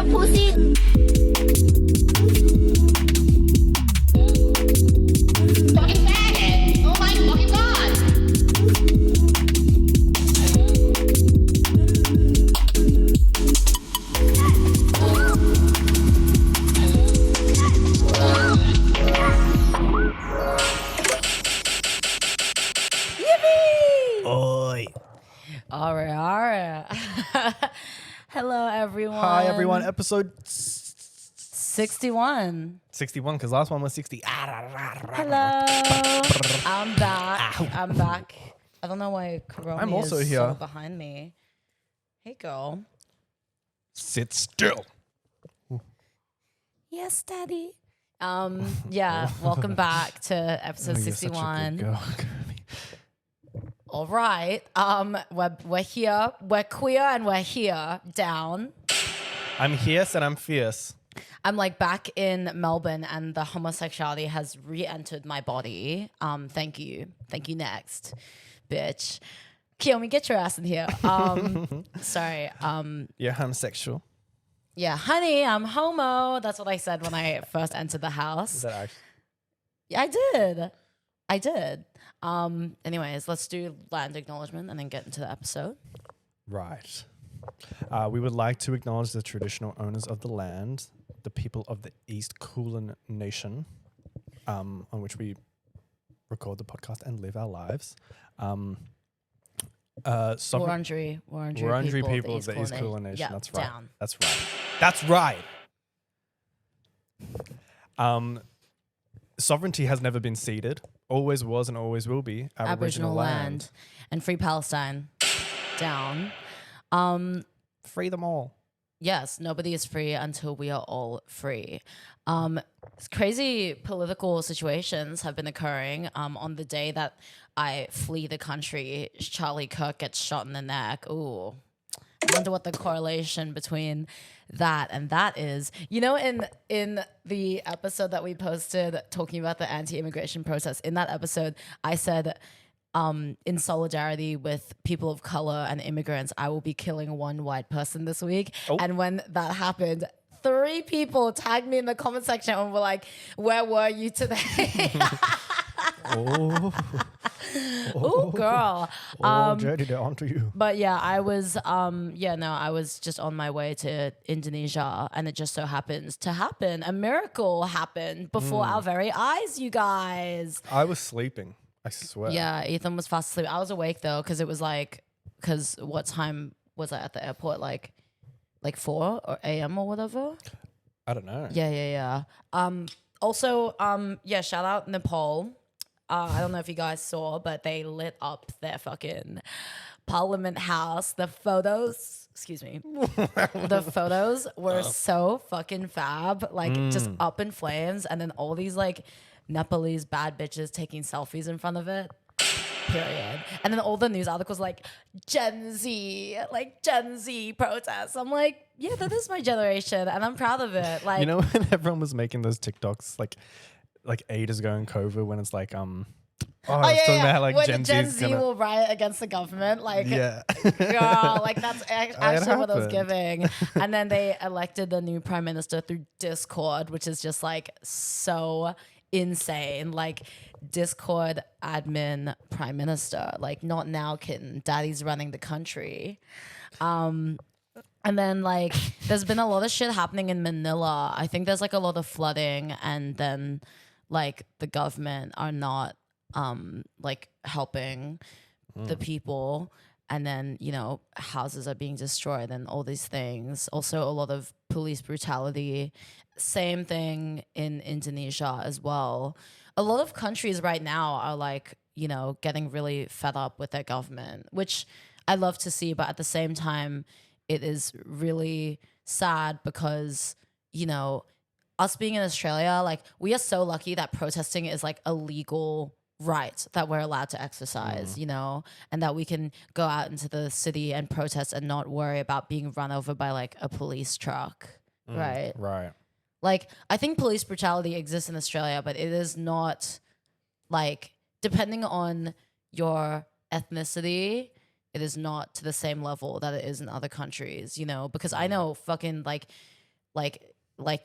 your pussy. Fucking faggot. Oh my fucking god. Yippee! Oi. All right. Hello, everyone. Hi, everyone. Episode 61. 61, because last one was 60. Hello. I'm back. Ow. I'm back. I don't know why Karomi I'm also is here. so behind me. Hey, girl. Sit still. Yes, daddy. Yeah, welcome back to episode Oh, you're such a 61. good girl. All right. We're here. We're queer and we're here. Down. I'm fierce and I'm fierce. I'm like back in Melbourne and the homosexuality has re-entered my body. Thank you. Thank you next, bitch. Kiyomi, get your ass in here. Sorry. You're homosexual. Yeah, honey, I'm homo. That's what I said when I first entered the Is house. that actually? Yeah, I did. Anyways, let's do land acknowledgement and then get into the episode. Right. We would like to acknowledge the traditional owners of the land, the people of the East Kulin Nation, on which we record the podcast and live our lives. Wurundjeri people of the East Kulin Nation. Yeah, That's right. down. That's right. That's right. Sovereignty has never been ceded. Always was and always will be Aboriginal land. And free Palestine. Down. Free them all. Yes, nobody is free until we are all free. Crazy political situations have been occurring. On the day that I flee the country, Charlie Kirk gets shot in the neck. Ooh, I wonder what the correlation between that and that is. You know, in the episode that we posted talking about the anti-immigration protest, in that episode, I said, in solidarity with people of color and immigrants, I will be killing one white person this week. Oh. And when that happened, 3 people tagged me in the comment section and were like, where were you today? Oh. Ooh, girl. Jadey, they're onto you. But yeah, I was I was just on my way to Indonesia and it just so happens to happen. A miracle happened before our very eyes, you guys. I was sleeping. I swear. Yeah, Ethan was fast asleep. I was awake though, because what time was I at the airport? Like 4 a.m. or whatever. I don't know. Yeah. Also, shout out Nepal. I don't know if you guys saw, but they lit up their fucking Parliament House. The photos were so fucking fab, like just up in flames, and then all these like Nepalese bad bitches taking selfies in front of it. Period. And then all the news articles like Gen Z protests. I'm like, yeah, that is my generation, and I'm proud of it. Like, You know when everyone was making those TikToks like ages ago in COVID when it's like talking about how, like when Gen the Gen Z's Z gonna will riot against the government, like, yeah. girl, like that's actually what I was happened. giving. And then they elected the new prime minister through Discord, which is just like so insane. Like Discord admin prime minister, like not now, kitten. Daddy's running the country. And then like there's been a lot of shit happening in Manila. I think there's like a lot of flooding, and then like the government are not like helping the people, and then houses are being destroyed and all these things. Also a lot of police brutality. Same thing in Indonesia as well. A lot of countries right now are like getting really fed up with their government, which I love to see, but at the same time it is really sad because us being in Australia, like we are so lucky that protesting is like a legal right that we're allowed to exercise, and that we can go out into the city and protest and not worry about being run over by like a police truck, right? Right. Like I think police brutality exists in Australia, but it is not like, depending on your ethnicity, it is not to the same level that it is in other countries, because I know fucking like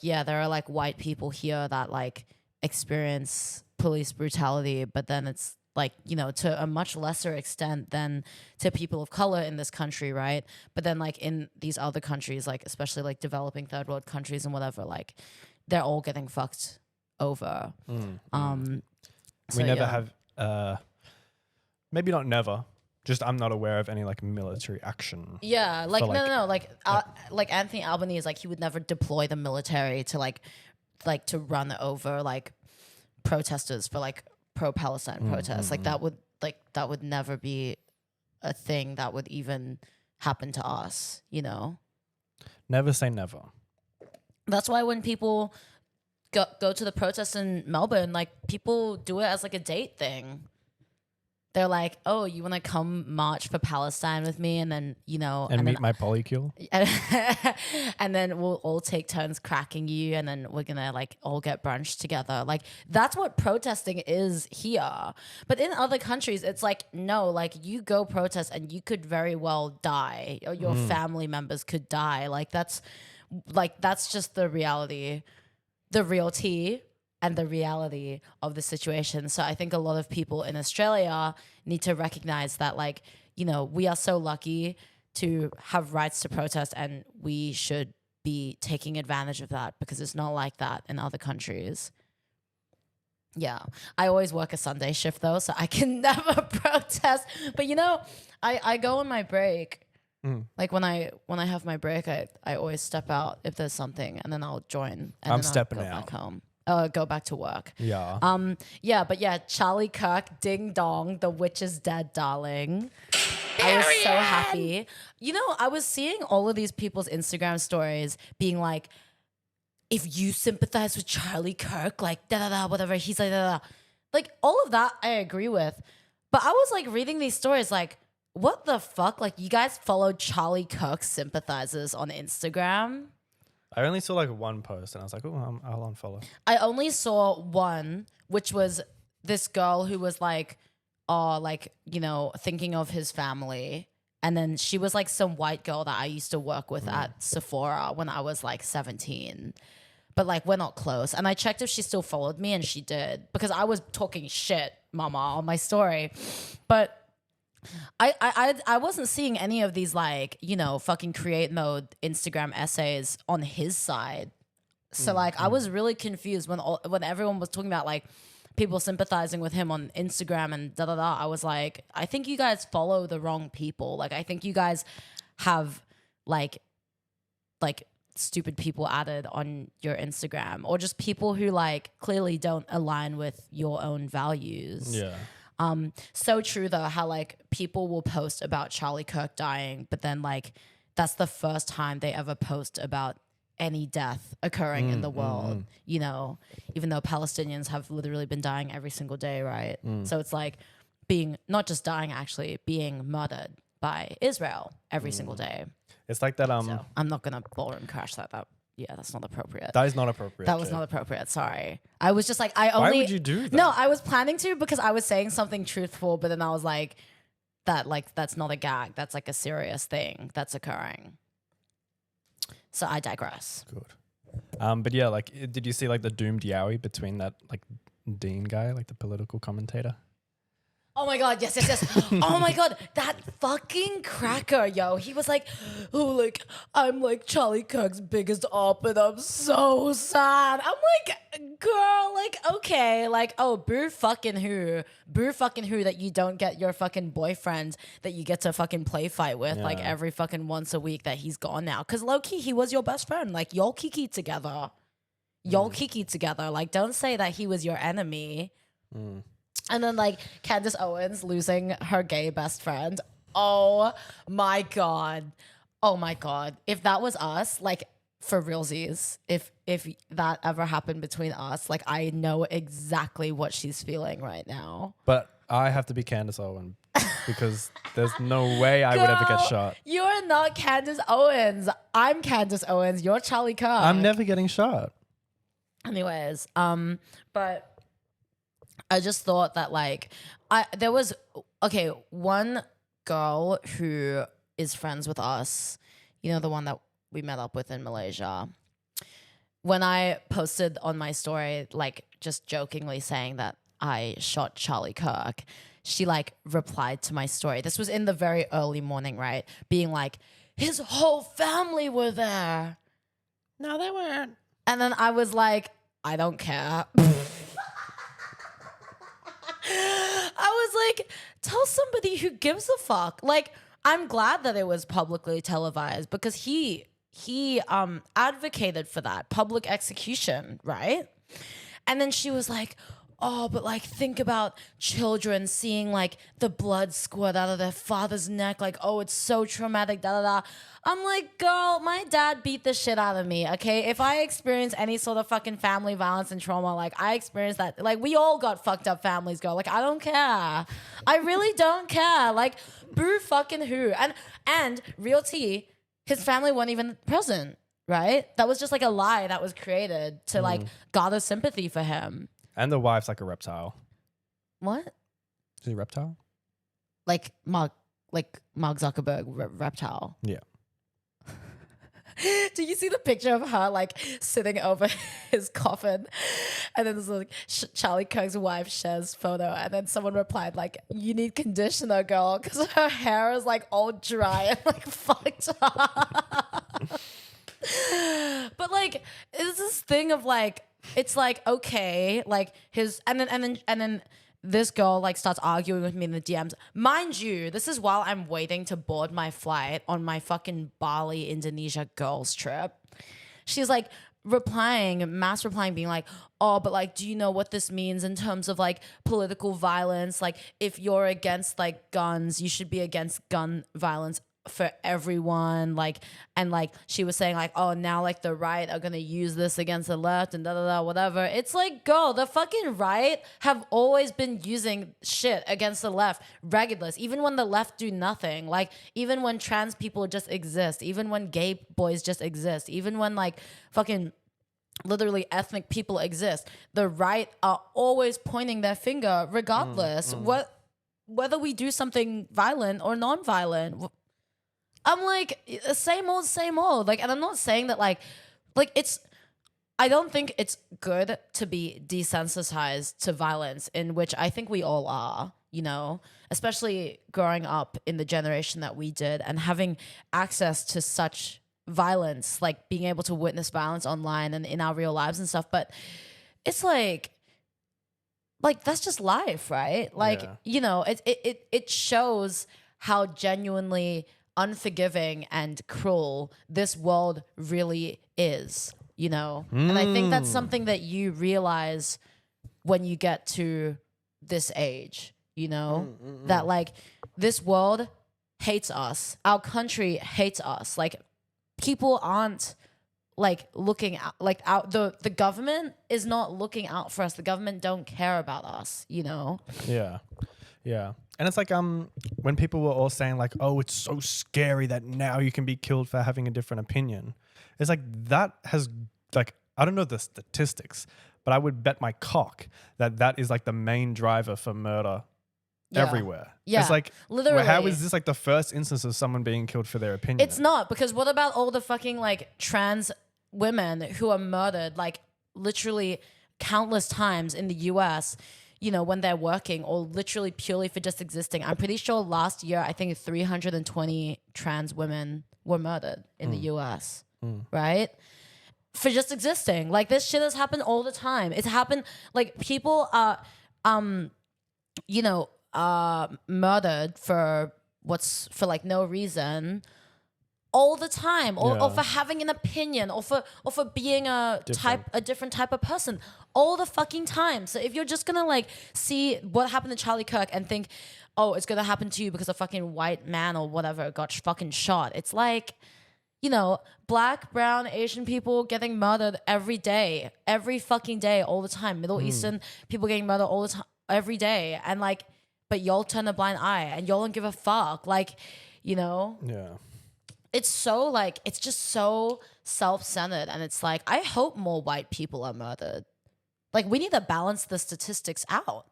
yeah, there are like white people here that like experience police brutality, but then it's like, you know, to a much lesser extent than to people of color in this country, right? But then like in these other countries, like especially like developing third world countries and whatever, like they're all getting fucked over. We never have, maybe not never, just I'm not aware of any like military action. Yeah, like for, no, like Anthony Albanese, like he would never deploy the military to like to run over like protesters for like pro-Palestine protests. Like that would never be a thing that would even happen to us, you know? Never say never. That's why when people go to the protests in Melbourne, like people do it as like a date thing. They're like, oh, you want to come march for Palestine with me? And then, you know. And meet my polycule? And then we'll all take turns cracking you. And then we're going to like all get brunch together. Like that's what protesting is here. But in other countries, it's like, no, like you go protest and you could very well die. Or your family members could die. Like that's just the reality, the real tea. And the reality of the situation. So I think a lot of people in Australia need to recognize that, like, you know, we are so lucky to have rights to protest, and we should be taking advantage of that because it's not like that in other countries. Yeah. I always work a Sunday shift though, so I can never protest. But you know, I go on my break. Like when I have my break, I always step out if there's something, and then I'll join. And I'm then stepping I'll go out. back home. Go back to work. Yeah. But yeah, Charlie Kirk, ding dong, the witch is dead, darling. I was so happy. You know, I was seeing all of these people's Instagram stories being like, if you sympathize with Charlie Kirk, like da-da-da, whatever, he's like da-da-da. Like all of that I agree with. But I was like reading these stories like, what the fuck? Like you guys followed Charlie Kirk sympathizers on Instagram? I only saw like one post and I was like, oh, I'll unfollow. I only saw one, which was this girl who was like, oh, like, you know, thinking of his family. And then she was like some white girl that I used to work with at Sephora when I was like 17. But like, we're not close. And I checked if she still followed me, and she did, because I was talking shit, mama, on my story. But I wasn't seeing any of these like, you know, fucking create mode Instagram essays on his side. So like I was really confused when everyone was talking about like people sympathizing with him on Instagram and da da da. I was like, I think you guys follow the wrong people. Like I think you guys have like stupid people added on your Instagram, or just people who like clearly don't align with your own values. Yeah. So true though, how like people will post about Charlie Kirk dying, but then like that's the first time they ever post about any death occurring in the world, you know, even though Palestinians have literally been dying every single day, right? So it's like being, not just dying, actually being murdered by Israel every single day. It's like that. So I'm not gonna ballroom crash that. Yeah, that's not appropriate. That is not appropriate. That was not appropriate. Sorry. I was just like, Why would you do that? No, I was planning to because I was saying something truthful, but then I was like, that's not a gag. That's like a serious thing that's occurring. So I digress. Good. But yeah, like, did you see like the doomed yowie between that like Dean guy, like the political commentator? Oh my God, yes. Oh my God, that fucking cracker, yo. He was like, oh, like, I'm like Charlie Kirk's biggest op and I'm so sad. I'm like, girl, like, okay, like, oh, boo fucking who that you don't get your fucking boyfriend that you get to fucking play fight with like every fucking once a week that he's gone now. Cause low-key, he was your best friend. Like, y'all kiki together. Like, don't say that he was your enemy. And then like Candace Owens losing her gay best friend. Oh my God. If that was us, like for realsies, if that ever happened between us, like I know exactly what she's feeling right now. But I have to be Candace Owens because there's no way I would ever get shot. You're not Candace Owens. I'm Candace Owens. You're Charlie Kirk. I'm never getting shot. Anyways, but I just thought that like there was one girl who is friends with us, you know, the one that we met up with in Malaysia. when I posted on my story, like just jokingly saying that I shot Charlie Kirk, she like replied to my story. This was in the very early morning, right? Being like, his whole family were there. No, they weren't. And then I was like, I don't care. I was like, tell somebody who gives a fuck. Like, I'm glad that it was publicly televised because he advocated for that public execution, right? And then she was like, oh, but like think about children seeing like the blood squirt out of their father's neck, like, oh, it's so traumatic, da da da. I'm like, girl, my dad beat the shit out of me, okay? If I experience any sort of fucking family violence and trauma, like I experienced that, like we all got fucked up families, girl. Like I don't care. I really don't care. Like boo fucking who. And real tea, his family weren't even present, right? That was just like a lie that was created to like garner sympathy for him. And the wife's like a reptile. What? Is he a reptile? Like Mark Zuckerberg reptile. Yeah. Do you see the picture of her like sitting over his coffin, and then there's like Charlie Kirk's wife shares photo, and then someone replied like, "You need conditioner, girl, because her hair is like all dry and like fucked up." But like, it's this thing of like, it's like okay, like his, and then this girl like starts arguing with me in the DMs. Mind you, this is while I'm waiting to board my flight on my fucking Bali, Indonesia girls trip. She's like mass replying, being like, oh, but like, do you know what this means in terms of like political violence? Like if you're against like guns, you should be against gun violence for everyone. Like, and like she was saying like, oh, now like the right are gonna use this against the left and da da da whatever. It's like, girl, the fucking right have always been using shit against the left regardless, even when the left do nothing. Like even when trans people just exist, even when gay boys just exist, even when like fucking literally ethnic people exist, the right are always pointing their finger regardless whether we do something violent or non-violent. I'm like, same old. Like, and I'm not saying that like it's, I don't think it's good to be desensitized to violence, in which I think we all are, you know, especially growing up in the generation that we did and having access to such violence, like being able to witness violence online and in our real lives and stuff. But it's like that's just life, right? Like, you know, it shows how genuinely unforgiving and cruel this world really is, you know? And I think that's something that you realize when you get to this age, you know? That like this world hates us. Our country hates us. Like people aren't like looking out, like out, the government is not looking out for us. The government don't care about us, you know? Yeah. Yeah. And it's like when people were all saying like, oh, it's so scary that now you can be killed for having a different opinion. It's like that has like, I don't know the statistics, but I would bet my cock that is like the main driver for murder everywhere. Yeah. It's like, literally, how is this like the first instance of someone being killed for their opinion? It's not, because what about all the fucking like trans women who are murdered like literally countless times in the US, you know, when they're working, or literally purely for just existing? I'm pretty sure last year, I think 320 trans women were murdered in the US, right? For just existing. Like this shit has happened all the time. It's happened, like people are, you know, murdered for like no reason all the time, or for having an opinion, or for being a different type of person all the fucking time. So if you're just gonna like see what happened to Charlie Kirk and think, oh, it's gonna happen to you because a fucking white man or whatever got fucking shot, it's like, you know, black, brown, Asian people getting murdered every day, every fucking day, all the time. Middle Eastern people getting murdered all the time, every day, and like, but y'all turn a blind eye and y'all don't give a fuck, like, you know? Yeah. It's so like, it's just so self-centered, and it's like, I hope more white people are murdered. Like, we need to balance the statistics out.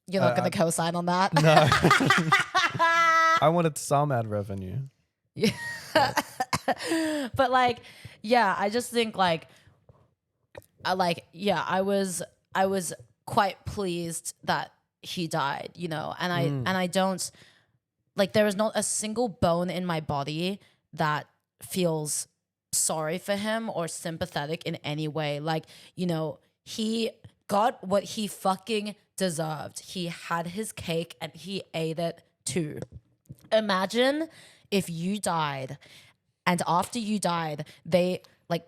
You're not going to co-sign on that? No. I wanted some ad revenue. Yeah. But like, yeah, I just think like, I was quite pleased that he died, you know, and I don't like, there is not a single bone in my body that feels sorry for him or sympathetic in any way. Like, you know, he got what he fucking deserved. He had his cake and he ate it too. Imagine if you died and after you died,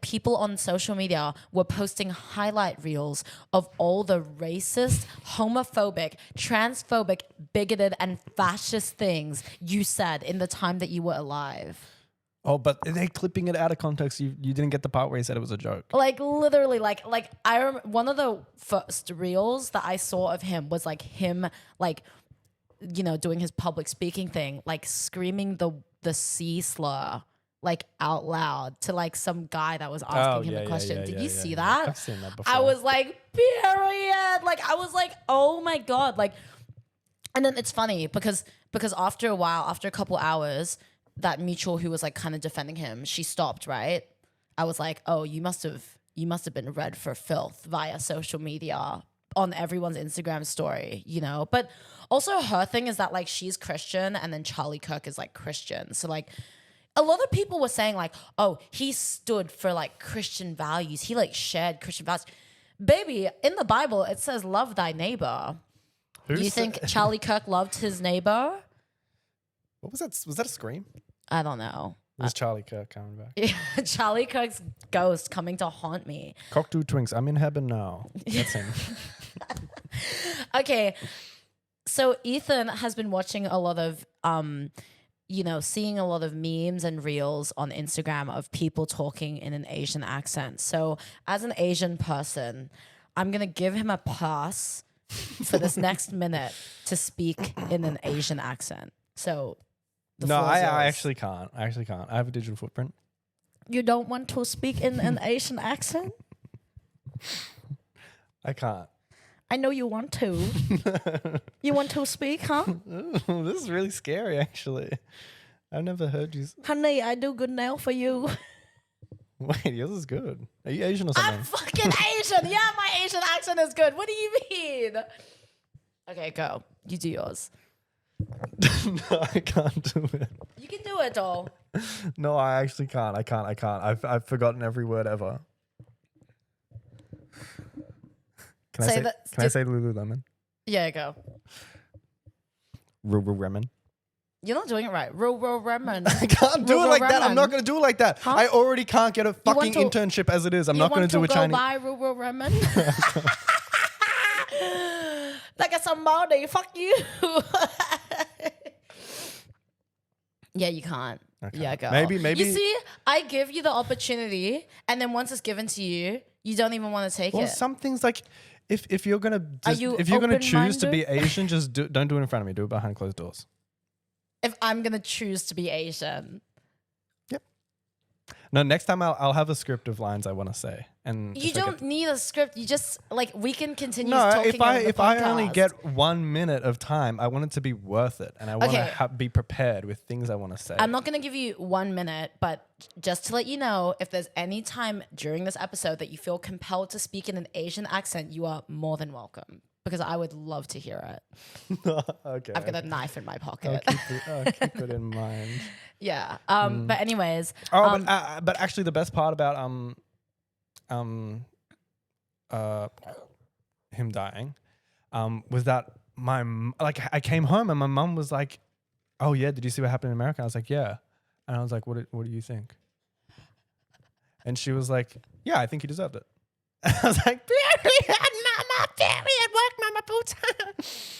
people on social media were posting highlight reels of all the racist, homophobic, transphobic, bigoted, and fascist things you said in the time that you were alive. Oh, but they're clipping it out of context. You didn't get the part where he said it was a joke. Like literally, like I remember one of the first reels that I saw of him was like him, like, you know, doing his public speaking thing, like screaming the C slur like out loud to like some guy that was asking him a question. Did you see that? I've seen that before. I was like, period. Like I was like, oh my God. Like, and then it's funny because after a while, after a couple hours, that mutual who was like kind of defending him, she stopped, right? I was like, oh, you must have been read for filth via social media on everyone's Instagram story, you know? But also her thing is that like she's Christian and then Charlie Kirk is like Christian. So like a lot of people were saying like, oh, he stood for like Christian values. He like shared Christian values. Baby, in the Bible, it says love thy neighbor. Do you think Charlie Kirk loved his neighbor? What was that? Was that a scream? I don't know. It was Charlie Kirk coming back. Yeah, Charlie Kirk's ghost coming to haunt me. Cocteau twinks. I'm in heaven now. That's him. Okay. So Ethan has been watching a lot of, you know, seeing a lot of memes and reels on Instagram of people talking in an Asian accent. So as an Asian person, I'm going to give him a pass for this next minute to speak in an Asian accent. So no, I actually can't. I have a digital footprint. You don't want to speak in an Asian accent? I can't. I know you want to. You want to speak, huh? Ooh, this is really scary, actually. I've never heard you. Honey, I do good nail for you. Wait, yours is good. Are you Asian or something? I'm fucking Asian. Yeah, my Asian accent is good. What do you mean? Okay, go. You do yours. No, I can't do it. You can do it, doll. No, I actually can't. I can't. I've forgotten every word ever. Can I say Lululemon? Yeah, go. Lululemon. You're not doing it right. Lululemon. I can't do it like that. I'm not going to do it like that. Huh? I already can't get a fucking internship as it is. I'm not going to do a Chinese. You want to go buy Lululemon? Like somebody, fuck you. Yeah, you can't. Okay. Yeah, go. Maybe. You see, I give you the opportunity, and then once it's given to you, you don't even want to take it. Well, some things like if you're gonna choose to be Asian, just don't do it in front of me. Do it behind closed doors. If I'm gonna choose to be Asian. Yep. No, next time I'll have a script of lines I want to say, and you don't need a script. You just like we can continue. No, talking if I only get 1 minute of time, I want it to be worth it, and I want to be prepared with things I want to say. I'm not gonna give you 1 minute, but just to let you know, if there's any time during this episode that you feel compelled to speak in an Asian accent, you are more than welcome. Because I would love to hear it. Okay. I've got a knife in my pocket. I'll keep it in mind. Yeah. But anyways. But actually, the best part about him dying, was that I came home and my mum was like, "Oh yeah, did you see what happened in America?" I was like, "Yeah," and I was like, "What do you think?" And she was like, "Yeah, I think he deserved it." I was like, "Period, mama, period, work, mama, boots."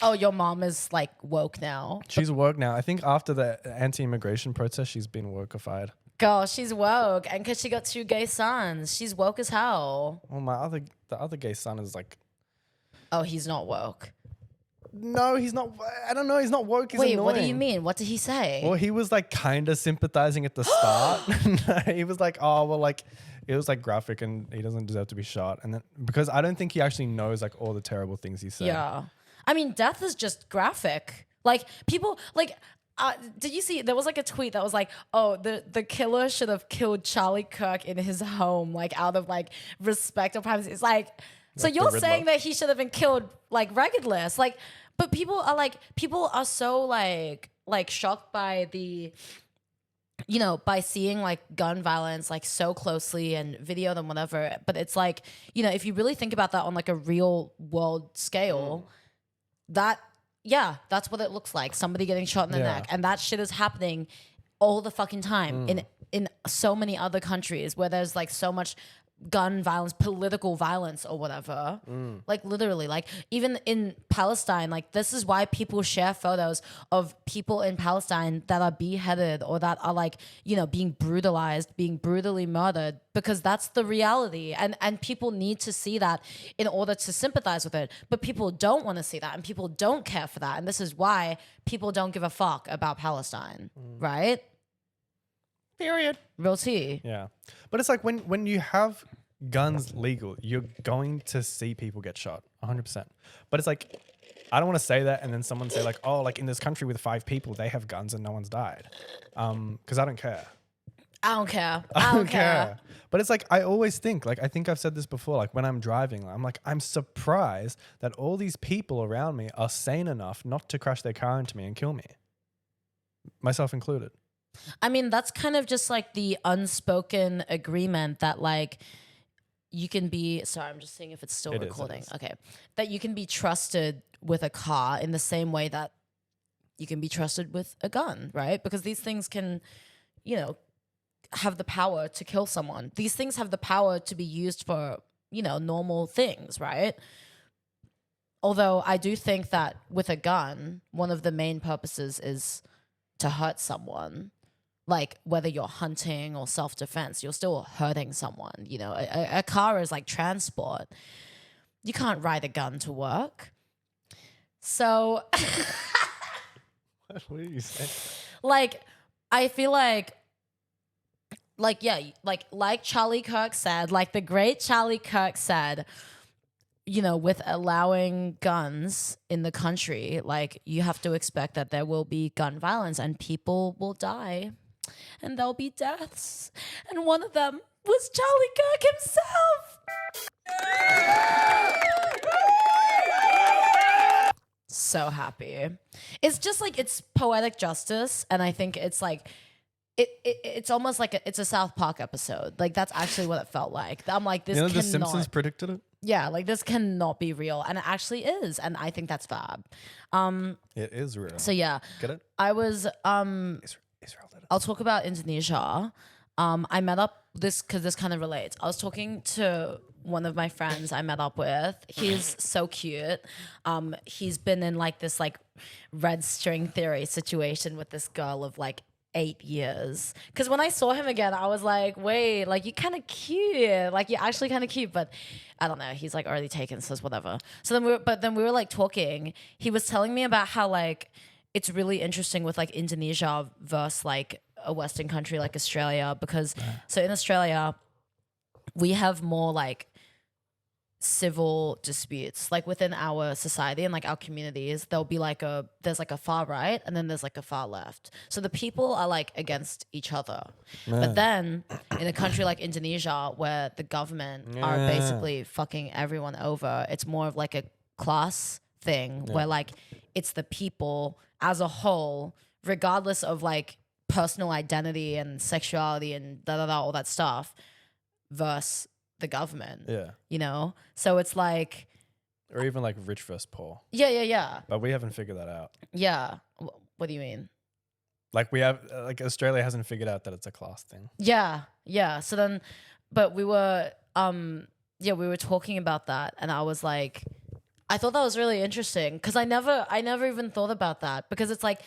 Oh, your mom is like woke now. She's woke now. I think after the anti-immigration protest, she's been wokeified. Girl, she's woke, and because she got 2 gay sons, she's woke as hell. Well, the other gay son is like, oh, he's not woke. No, he's not. I don't know. He's not woke. He's Wait, annoying. What do you mean? What did he say? Well, he was like kind of sympathizing at the start. He was like, "Oh, well, like." It was like graphic and he doesn't deserve to be shot. And then because I don't think he actually knows like all the terrible things he said. Yeah. I mean, death is just graphic. Like people like did you see? There was like a tweet that was like, "Oh, the killer should have killed Charlie Kirk in his home, like out of like respect or privacy." It's like, so Like the you're Riddler. saying that he should have been killed like regardless, like, but people are so like shocked by the, you know, by seeing like gun violence like so closely and video them whatever. But it's like, you know, if you really think about that on like a real world scale, that's what it looks like. Somebody getting shot in the neck. And that shit is happening all the fucking time in so many other countries where there's like so much gun violence, political violence or whatever. Like literally, like even in Palestine, like this is why people share photos of people in Palestine that are beheaded or that are like, you know, being brutalized, being brutally murdered, because that's the reality. And people need to see that in order to sympathize with it. But people don't want to see that and people don't care for that. And this is why people don't give a fuck about Palestine, right? Period. Real tea. Yeah. But it's like when you have guns legal, you're going to see people get shot 100%. But it's like, I don't want to say that and then someone say like, oh, like in this country with 5 people, they have guns and no one's died. Because I don't care. I don't care. I don't care. But it's like, I always think, like, I think I've said this before, like when I'm driving, I'm like, I'm surprised that all these people around me are sane enough not to crash their car into me and kill me. Myself included. I mean, that's kind of just like the unspoken agreement that like you can be, sorry, I'm just seeing if it's still recording. Okay. That you can be trusted with a car in the same way that you can be trusted with a gun, right? Because these things can, you know, have the power to kill someone. These things have the power to be used for, you know, normal things, right? Although I do think that with a gun, one of the main purposes is to hurt someone. Like whether you're hunting or self-defense, you're still hurting someone. You know, a car is like transport. You can't ride a gun to work. So, What are you saying? like, I feel like yeah, like Charlie Kirk said, like the great Charlie Kirk said, you know, with allowing guns in the country, like you have to expect that there will be gun violence and people will die. And there'll be deaths. And one of them was Charlie Kirk himself. So happy. It's just like, it's poetic justice. And I think it's like, it's almost like it's a South Park episode. Like that's actually what it felt like. I'm like, this You know, cannot. The Simpsons predicted it? Yeah, like this cannot be real. And it actually is. And I think that's fab. It is real. So yeah. Get it? I was Israel did it. I'll talk about Indonesia. I met up because this kind of relates. I was talking to one of my friends I met up with. He's so cute. He's been in like this like red string theory situation with this girl of like 8 years. Because when I saw him again, I was like, wait, like you're kind of cute. Like you're actually kind of cute, but I don't know. He's like already taken, so it's whatever. So then we were like talking. He was telling me about how like it's really interesting with like Indonesia versus like a Western country like Australia, because so in Australia we have more like civil disputes like within our society and like our communities. There'll be like there's like a far right and then there's like a far left. So the people are like against each other. But then in a country like Indonesia where the government are basically fucking everyone over, it's more of like a class thing where like it's the people as a whole, regardless of like personal identity and sexuality and all that stuff, versus the government. Yeah. You know? So it's like, or even like rich versus poor. Yeah. But we haven't figured that out. Yeah. What do you mean? Like we have, like Australia hasn't figured out that it's a class thing. Yeah. So then, but we were talking about that and I was like, I thought that was really interesting because I never even thought about that, because it's like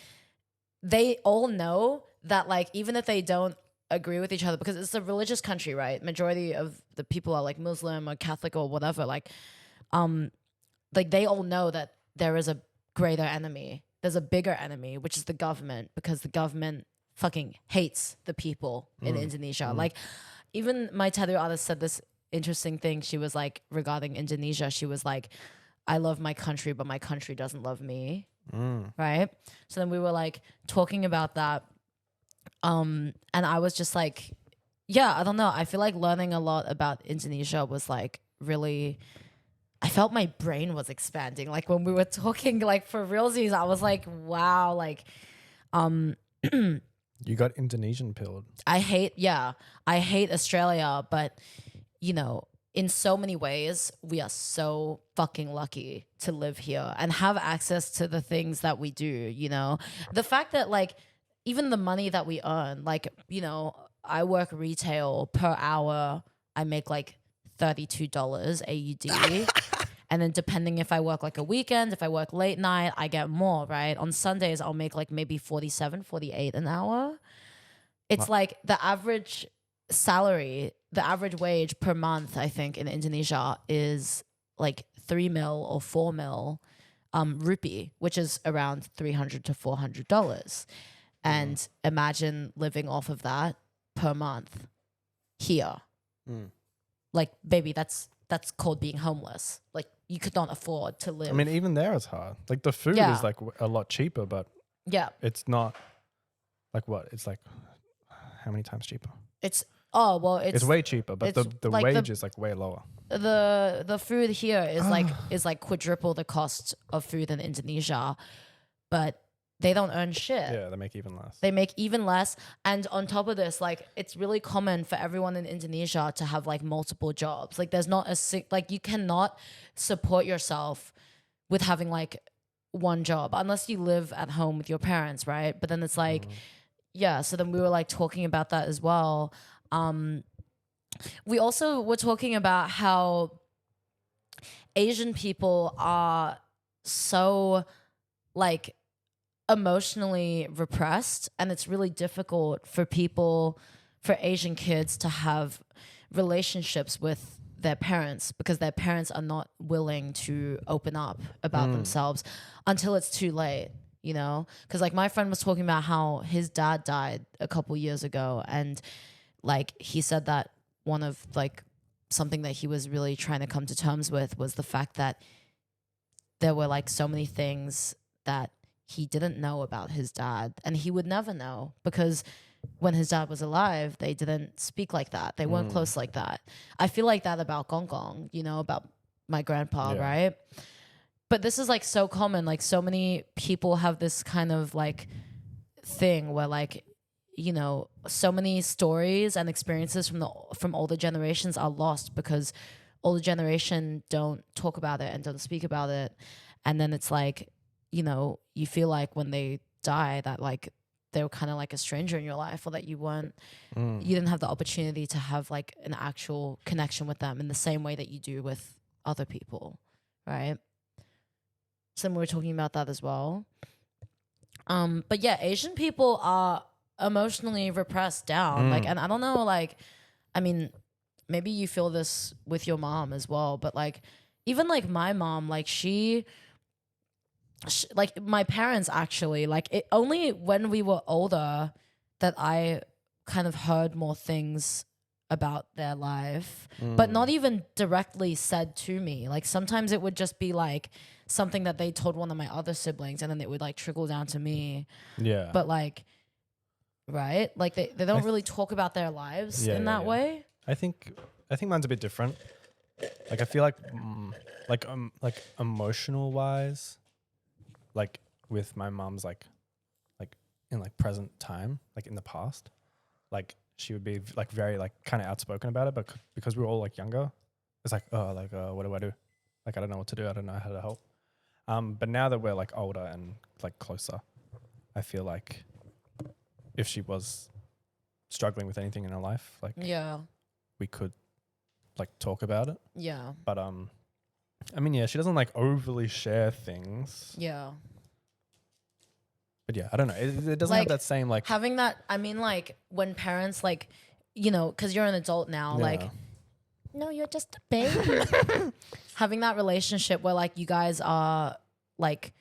they all know that like even if they don't agree with each other, because it's a religious country, right? Majority of the people are like Muslim or Catholic or whatever, like they all know that there is a greater enemy. There's a bigger enemy, which is the government, because the government fucking hates the people in Indonesia. Like even my tattoo artist said this interesting thing. She was like, regarding Indonesia, she was like, I love my country, but my country doesn't love me. right? So then we were like talking about that. And I was just like, yeah, I don't know. I feel like learning a lot about Indonesia was like really, I felt my brain was expanding. Like when we were talking, like for realsies, I was like, wow, like, You got Indonesian pilled. I hate Australia, but you know, in so many ways, we are so fucking lucky to live here and have access to the things that we do, you know? The fact that like even the money that we earn, like, you know, I work retail per hour, I make like $32 AUD. And then depending if I work like a weekend, if I work late night, I get more, right? On Sundays, I'll make like maybe 47, 48 an hour. It's like the average salary, the average wage per month, I think, in Indonesia is like 3 mil or 4 mil rupee, which is around $300 to $400. And imagine living off of that per month here. Like, baby, that's called being homeless. Like, you could not afford to live. I mean, even there it's hard. Like the food Yeah. is like a lot cheaper, but yeah, it's not like what? It's like how many times cheaper? it's It's way cheaper, but it's the like wage is like way lower. the food here is like quadruple the cost of food in Indonesia, but they don't earn shit. Yeah, they make even less. They make even less. And on top of this, like, it's really common for everyone in Indonesia to have like multiple jobs. Like, there's not like, you cannot support yourself with having like one job unless you live at home with your parents, right? But then it's like, yeah. So then we were like talking about that as well. We also were talking about how Asian people are so like emotionally repressed, and it's really difficult for Asian kids to have relationships with their parents because their parents are not willing to open up about themselves until it's too late, you know? Because like my friend was talking about how his dad died a couple years ago, and like he said that one of like something that he was really trying to come to terms with was the fact that there were like so many things that he didn't know about his dad, and he would never know because when his dad was alive, they didn't speak like that. They weren't close like that. I feel like that about Gong Gong, you know, about my grandpa, right? But this is like so common. Like so many people have this kind of like thing where like, you know, so many stories and experiences from older generations are lost because older generation don't talk about it and don't speak about it. And then it's like, you know, you feel like when they die that like they were kind of like a stranger in your life, or that you didn't have the opportunity to have like an actual connection with them in the same way that you do with other people, right? So we were talking about that as well. But yeah, Asian people are emotionally repressed down. Like, and I don't know, like, I mean, maybe you feel this with your mom as well, but like, even like my mom, like she like my parents actually, like it only when we were older that I kind of heard more things about their life, but not even directly said to me. Like sometimes it would just be like something that they told one of my other siblings, and then it would like trickle down to me. Yeah. But like, right? Like they don't really talk about their lives in that way. I think mine's a bit different. Like I feel like emotional wise, like with my mom's like in like present time, like in the past, like she would be like very like kind of outspoken about it, but because we were all like younger, it's like, what do I do? Like I don't know what to do. I don't know how to help. But now that we're like older and like closer, I feel like if she was struggling with anything in her life, like we could like talk about it. Yeah. But I mean, she doesn't like overly share things. Yeah. But yeah, I don't know. It doesn't have that same like having that. I mean, like when parents like, you know, because you're an adult now, like, no, you're just a baby. Having that relationship where like you guys are like,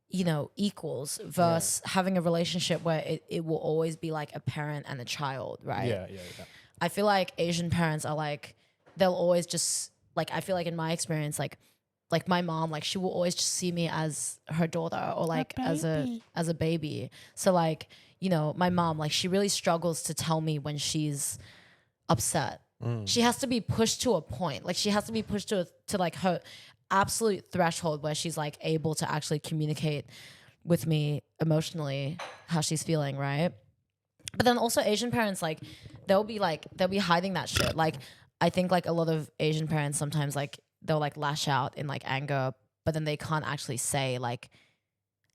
you know, equals versus having a relationship where it will always be like a parent and a child, right? Yeah. I feel like Asian parents are like, they'll always just like, I feel like in my experience, like like my mom, like she will always just see me as her daughter or like as a baby. So like, you know, my mom, like she really struggles to tell me when she's upset. She has to be pushed to a point. Like she has to be pushed to like her absolute threshold where she's like able to actually communicate with me emotionally how she's feeling, right? But then also Asian parents, like they'll be hiding that shit. Like I think like a lot of Asian parents sometimes like they'll like lash out in like anger, but then they can't actually say like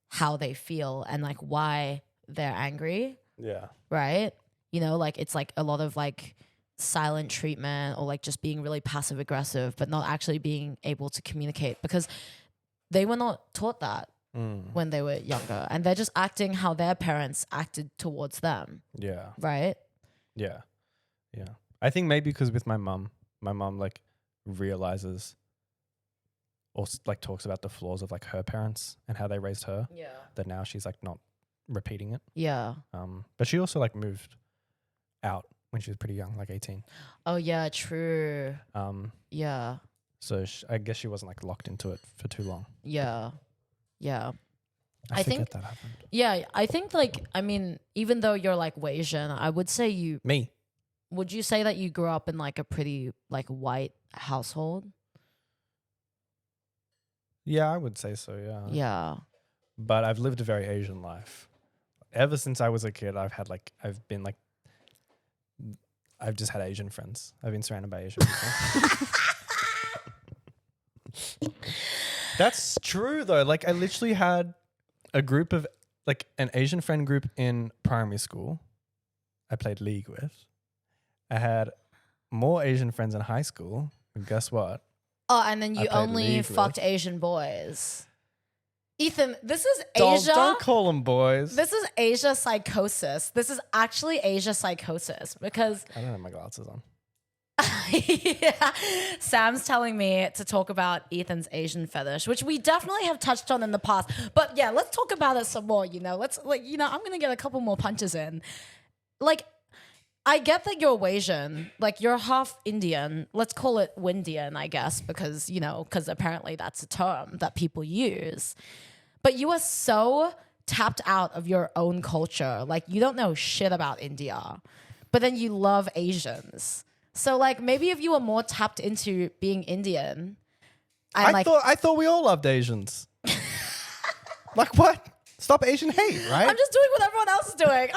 how they feel and like why they're angry. Yeah. Right? You know, like it's like a lot of like silent treatment or like just being really passive aggressive, but not actually being able to communicate because they were not taught that when they were younger, and they're just acting how their parents acted towards them. Yeah. Right? Yeah. Yeah. I think maybe because with my mum like realizes or like talks about the flaws of like her parents and how they raised her. Yeah. That now she's like not repeating it. Yeah. But she also like moved out when she was pretty young, like 18. Oh yeah, true. Yeah. So I guess she wasn't like locked into it for too long. Yeah. Yeah. I think that happened. Yeah, I think like, I mean, even though you're like Asian, I would say would you say that you grew up in like a pretty like white household? Yeah, I would say so, yeah. Yeah. But I've lived a very Asian life. Ever since I was a kid, I've just had Asian friends. I've been surrounded by Asian people. That's true though. Like I literally had a group of like an Asian friend group in primary school. I played league with. I had more Asian friends in high school. And guess what? Oh, and then you only fucked Asian boys. Ethan, this is Asia. Don't call them boys. This is Asia psychosis. This is actually Asia psychosis because I don't have my glasses on. yeah. Sam's telling me to talk about Ethan's Asian fetish, which we definitely have touched on in the past. But yeah, let's talk about it some more, you know. Let's like, you know, I'm gonna get a couple more punches in. Like, I get that you're Asian, like you're half Indian. Let's call it Windian, I guess, because, you know, because apparently that's a term that people use. But you are so tapped out of your own culture. Like you don't know shit about India, but then you love Asians. So like maybe if you were more tapped into being Indian, I thought we all loved Asians. Like what? Stop Asian hate, right? I'm just doing what everyone else is doing.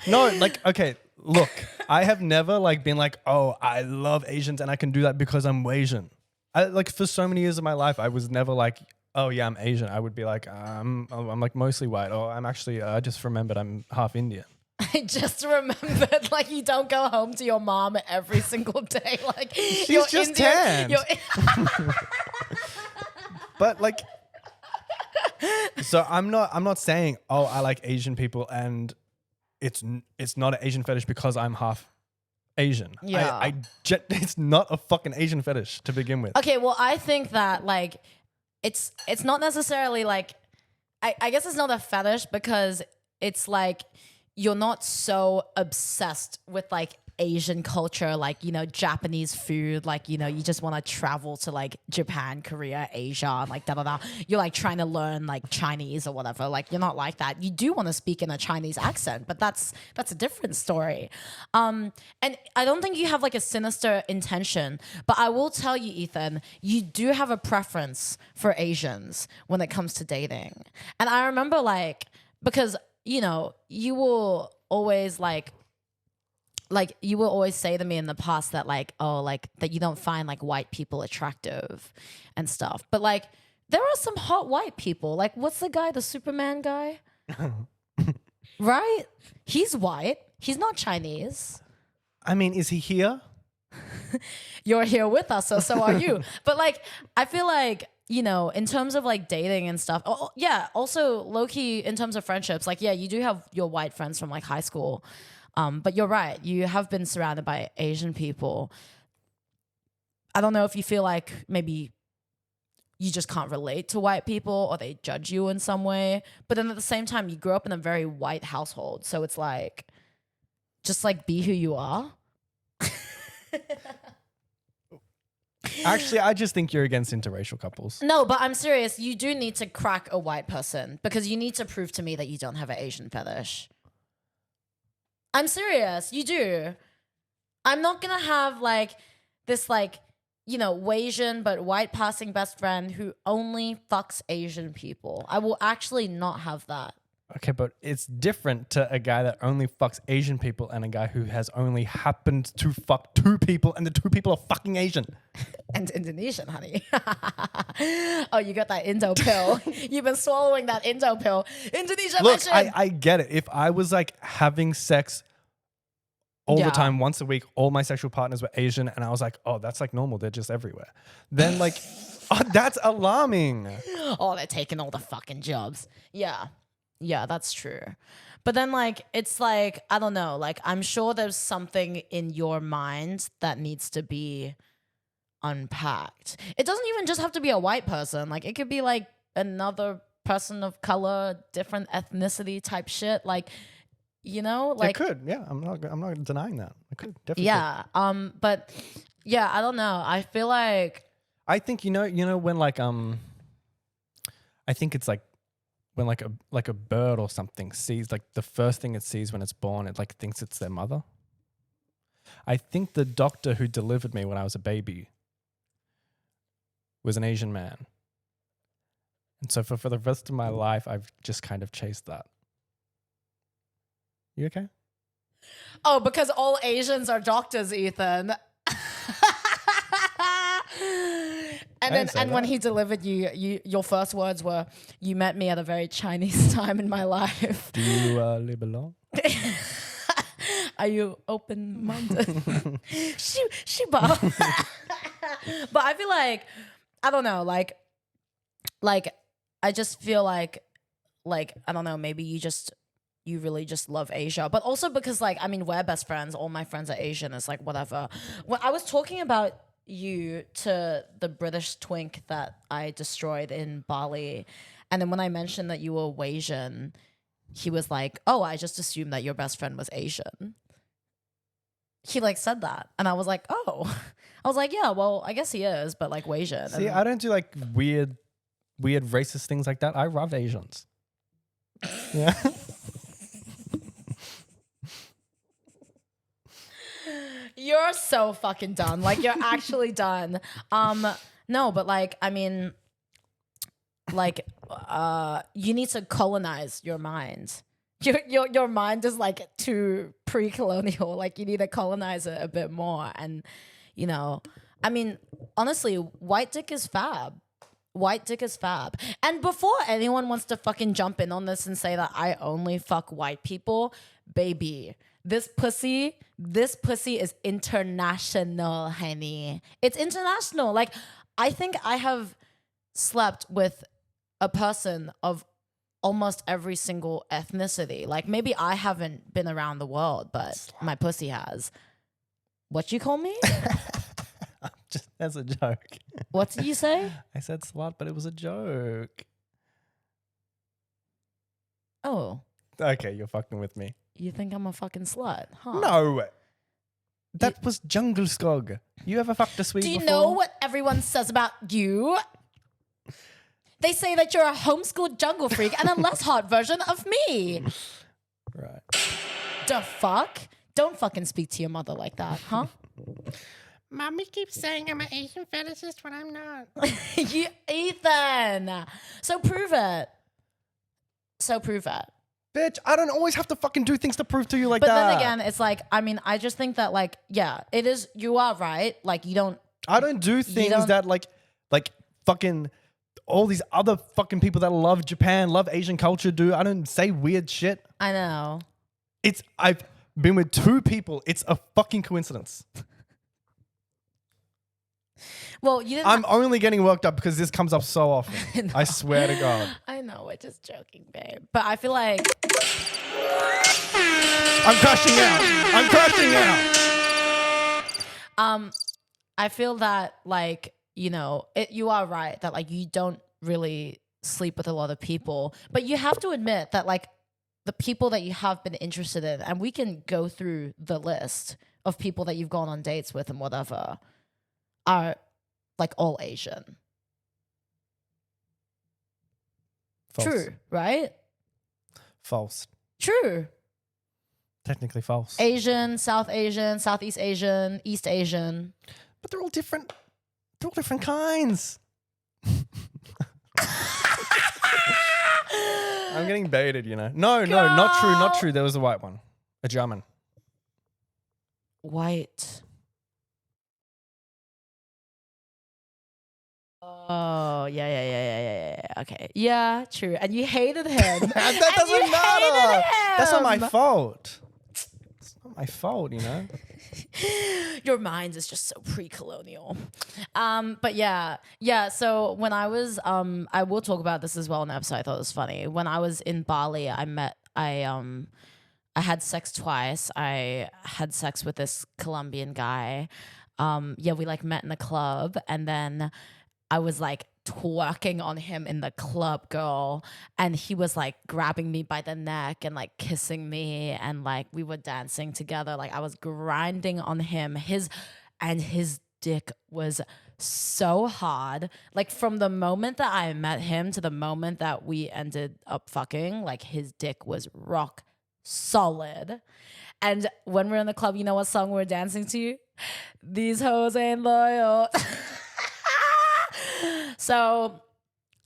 No, like okay, look, I have never like been like, oh, I love Asians and I can do that because I'm Asian. I like for so many years of my life, I was never like, oh yeah, I'm Asian. I would be like, I'm like mostly white, or I'm actually I just remembered I'm half Indian. I just remembered, like, you don't go home to your mom every single day. Like, she's just tanned. But like, so I'm not saying, oh, I like Asian people and it's not an Asian fetish because I'm half Asian. Yeah. It's not a fucking Asian fetish to begin with. Okay, well, I think that, like, it's not necessarily, like, I guess it's not a fetish because it's, like, you're not so obsessed with like Asian culture, like, you know, Japanese food, like, you know, you just want to travel to like Japan, Korea, Asia, and like da. You're like trying to learn like Chinese or whatever. Like you're not like that. You do want to speak in a Chinese accent, but that's a different story. And I don't think you have like a sinister intention, but I will tell you, Ethan, you do have a preference for Asians when it comes to dating. And I remember like, because you know, you will always you will always say to me in the past that like, oh, like that you don't find like white people attractive and stuff. But like there are some hot white people. Like what's the guy, the Superman guy? Right? He's white. He's not Chinese. I mean, is he here? You're here with us, so are you. But like I feel like, you know, in terms of like dating and stuff, yeah, also low-key in terms of friendships, like, yeah, you do have your white friends from like high school. But you're right. You have been surrounded by Asian people. I don't know if you feel like maybe you just can't relate to white people or they judge you in some way. But then at the same time, you grew up in a very white household. So it's like, just like be who you are. Actually, I just think you're against interracial couples. No, but I'm serious. You do need to crack a white person because you need to prove to me that you don't have an Asian fetish. I'm serious. You do. I'm not going to have like this like, you know, Wasian but white passing best friend who only fucks Asian people. I will actually not have that. Okay, but it's different to a guy that only fucks Asian people and a guy who has only happened to fuck 2 people and the 2 people are fucking Asian. And Indonesian, honey. Oh, you got that Indo pill. You've been swallowing that Indo pill. Indonesia Look, mission. I get it. If I was like having sex all the time, once a week, all my sexual partners were Asian, and I was like, oh, that's like normal. They're just everywhere. Then like, oh, that's alarming. Oh, they're taking all the fucking jobs. Yeah. Yeah, that's true. But then like, it's like, I don't know, like I'm sure there's something in your mind that needs to be unpacked. It doesn't even just have to be a white person. Like it could be like another person of color, different ethnicity type shit. Like, you know, like it could, yeah. I'm not denying that. It could definitely. Yeah. But yeah, I don't know. I feel like I think you know when like I think it's like when like a bird or something sees like the first thing it sees when it's born, it like thinks it's their mother. I think the doctor who delivered me when I was a baby was an Asian man. And so for the rest of my life, I've just kind of chased that. You okay? Oh, because all Asians are doctors, Ethan. And when he delivered you, your first words were, "You met me at a very Chinese time in my life." Do you live alone? Are you open-minded? Shiba. But I feel like, I don't know, like I just feel like I don't know, maybe you really just love Asia. But also because like, I mean, we're best friends. All my friends are Asian. It's like, whatever. When I was talking about you to the British twink that I destroyed in Bali, and then when I mentioned that you were Wasian, he was like, oh, I just assumed that your best friend was Asian. He like said that. And I was like, oh. I was like, yeah, well, I guess he is, but like Wasian. See, I don't do like weird racist things like that. I love Asians. Yeah. You're so fucking done. Like you're actually done. No, but like, I mean, like, you need to colonize your mind. Your mind is like too pre-colonial. Like you need to colonize it a bit more. And you know, I mean, honestly, white dick is fab. White dick is fab. And before anyone wants to fucking jump in on this and say that I only fuck white people, baby, this pussy is international, honey. It's international. Like, I think I have slept with a person of almost every single ethnicity. Like, maybe I haven't been around the world, but my pussy has. What you call me? Just as a joke. What did you say? I said slut, but it was a joke. Oh. Okay, you're fucking with me. You think I'm a fucking slut, huh? No. That was Jungle Skog. You ever fucked a Swede Do you before? know what everyone says about you? They say that you're a homeschooled jungle freak and a less hot version of me. Right. The fuck? Don't fucking speak to your mother like that, huh? Mommy keeps saying I'm an Asian fetishist when I'm not. You, Ethan. So prove it. Bitch, I don't always have to fucking do things to prove to you like But that. then again, it's like, I mean, I just think that like, yeah, it is, you are right. Like you don't. I don't do things don't- that like fucking all these other fucking people that love Japan, love Asian culture do. I don't say weird shit. I know. I've been with 2 people. It's a fucking coincidence. Well, you didn't. I'm only getting worked up because this comes up so often. I swear to God. I know, we're just joking, babe. But I feel like I'm crashing out. I feel that like, you know, you are right that like you don't really sleep with a lot of people, but you have to admit that like the people that you have been interested in, and we can go through the list of people that you've gone on dates with and whatever, are like all Asian. False. True, right? False. True. Technically false. Asian, South Asian, Southeast Asian, East Asian. But they're all different. They're all different kinds. I'm getting baited, you know. No, not true, not true. There was a white one. A German. White. Oh, yeah. Okay. Yeah, true. And you hated him. That doesn't matter. That's not my fault. It's not my fault, you know. Your mind is just so pre-colonial. But yeah. So when I was, I will talk about this as well in the episode. I thought it was funny. When I was in Bali, I had sex twice. I had sex with this Colombian guy. We like met in a club, and then I was like twerking on him in the club, girl, and he was like grabbing me by the neck and like kissing me, and like we were dancing together. Like I was grinding on him. His dick was so hard. Like from the moment that I met him to the moment that we ended up fucking, like his dick was rock solid. And when we're in the club, you know what song we're dancing to? These hoes ain't loyal. So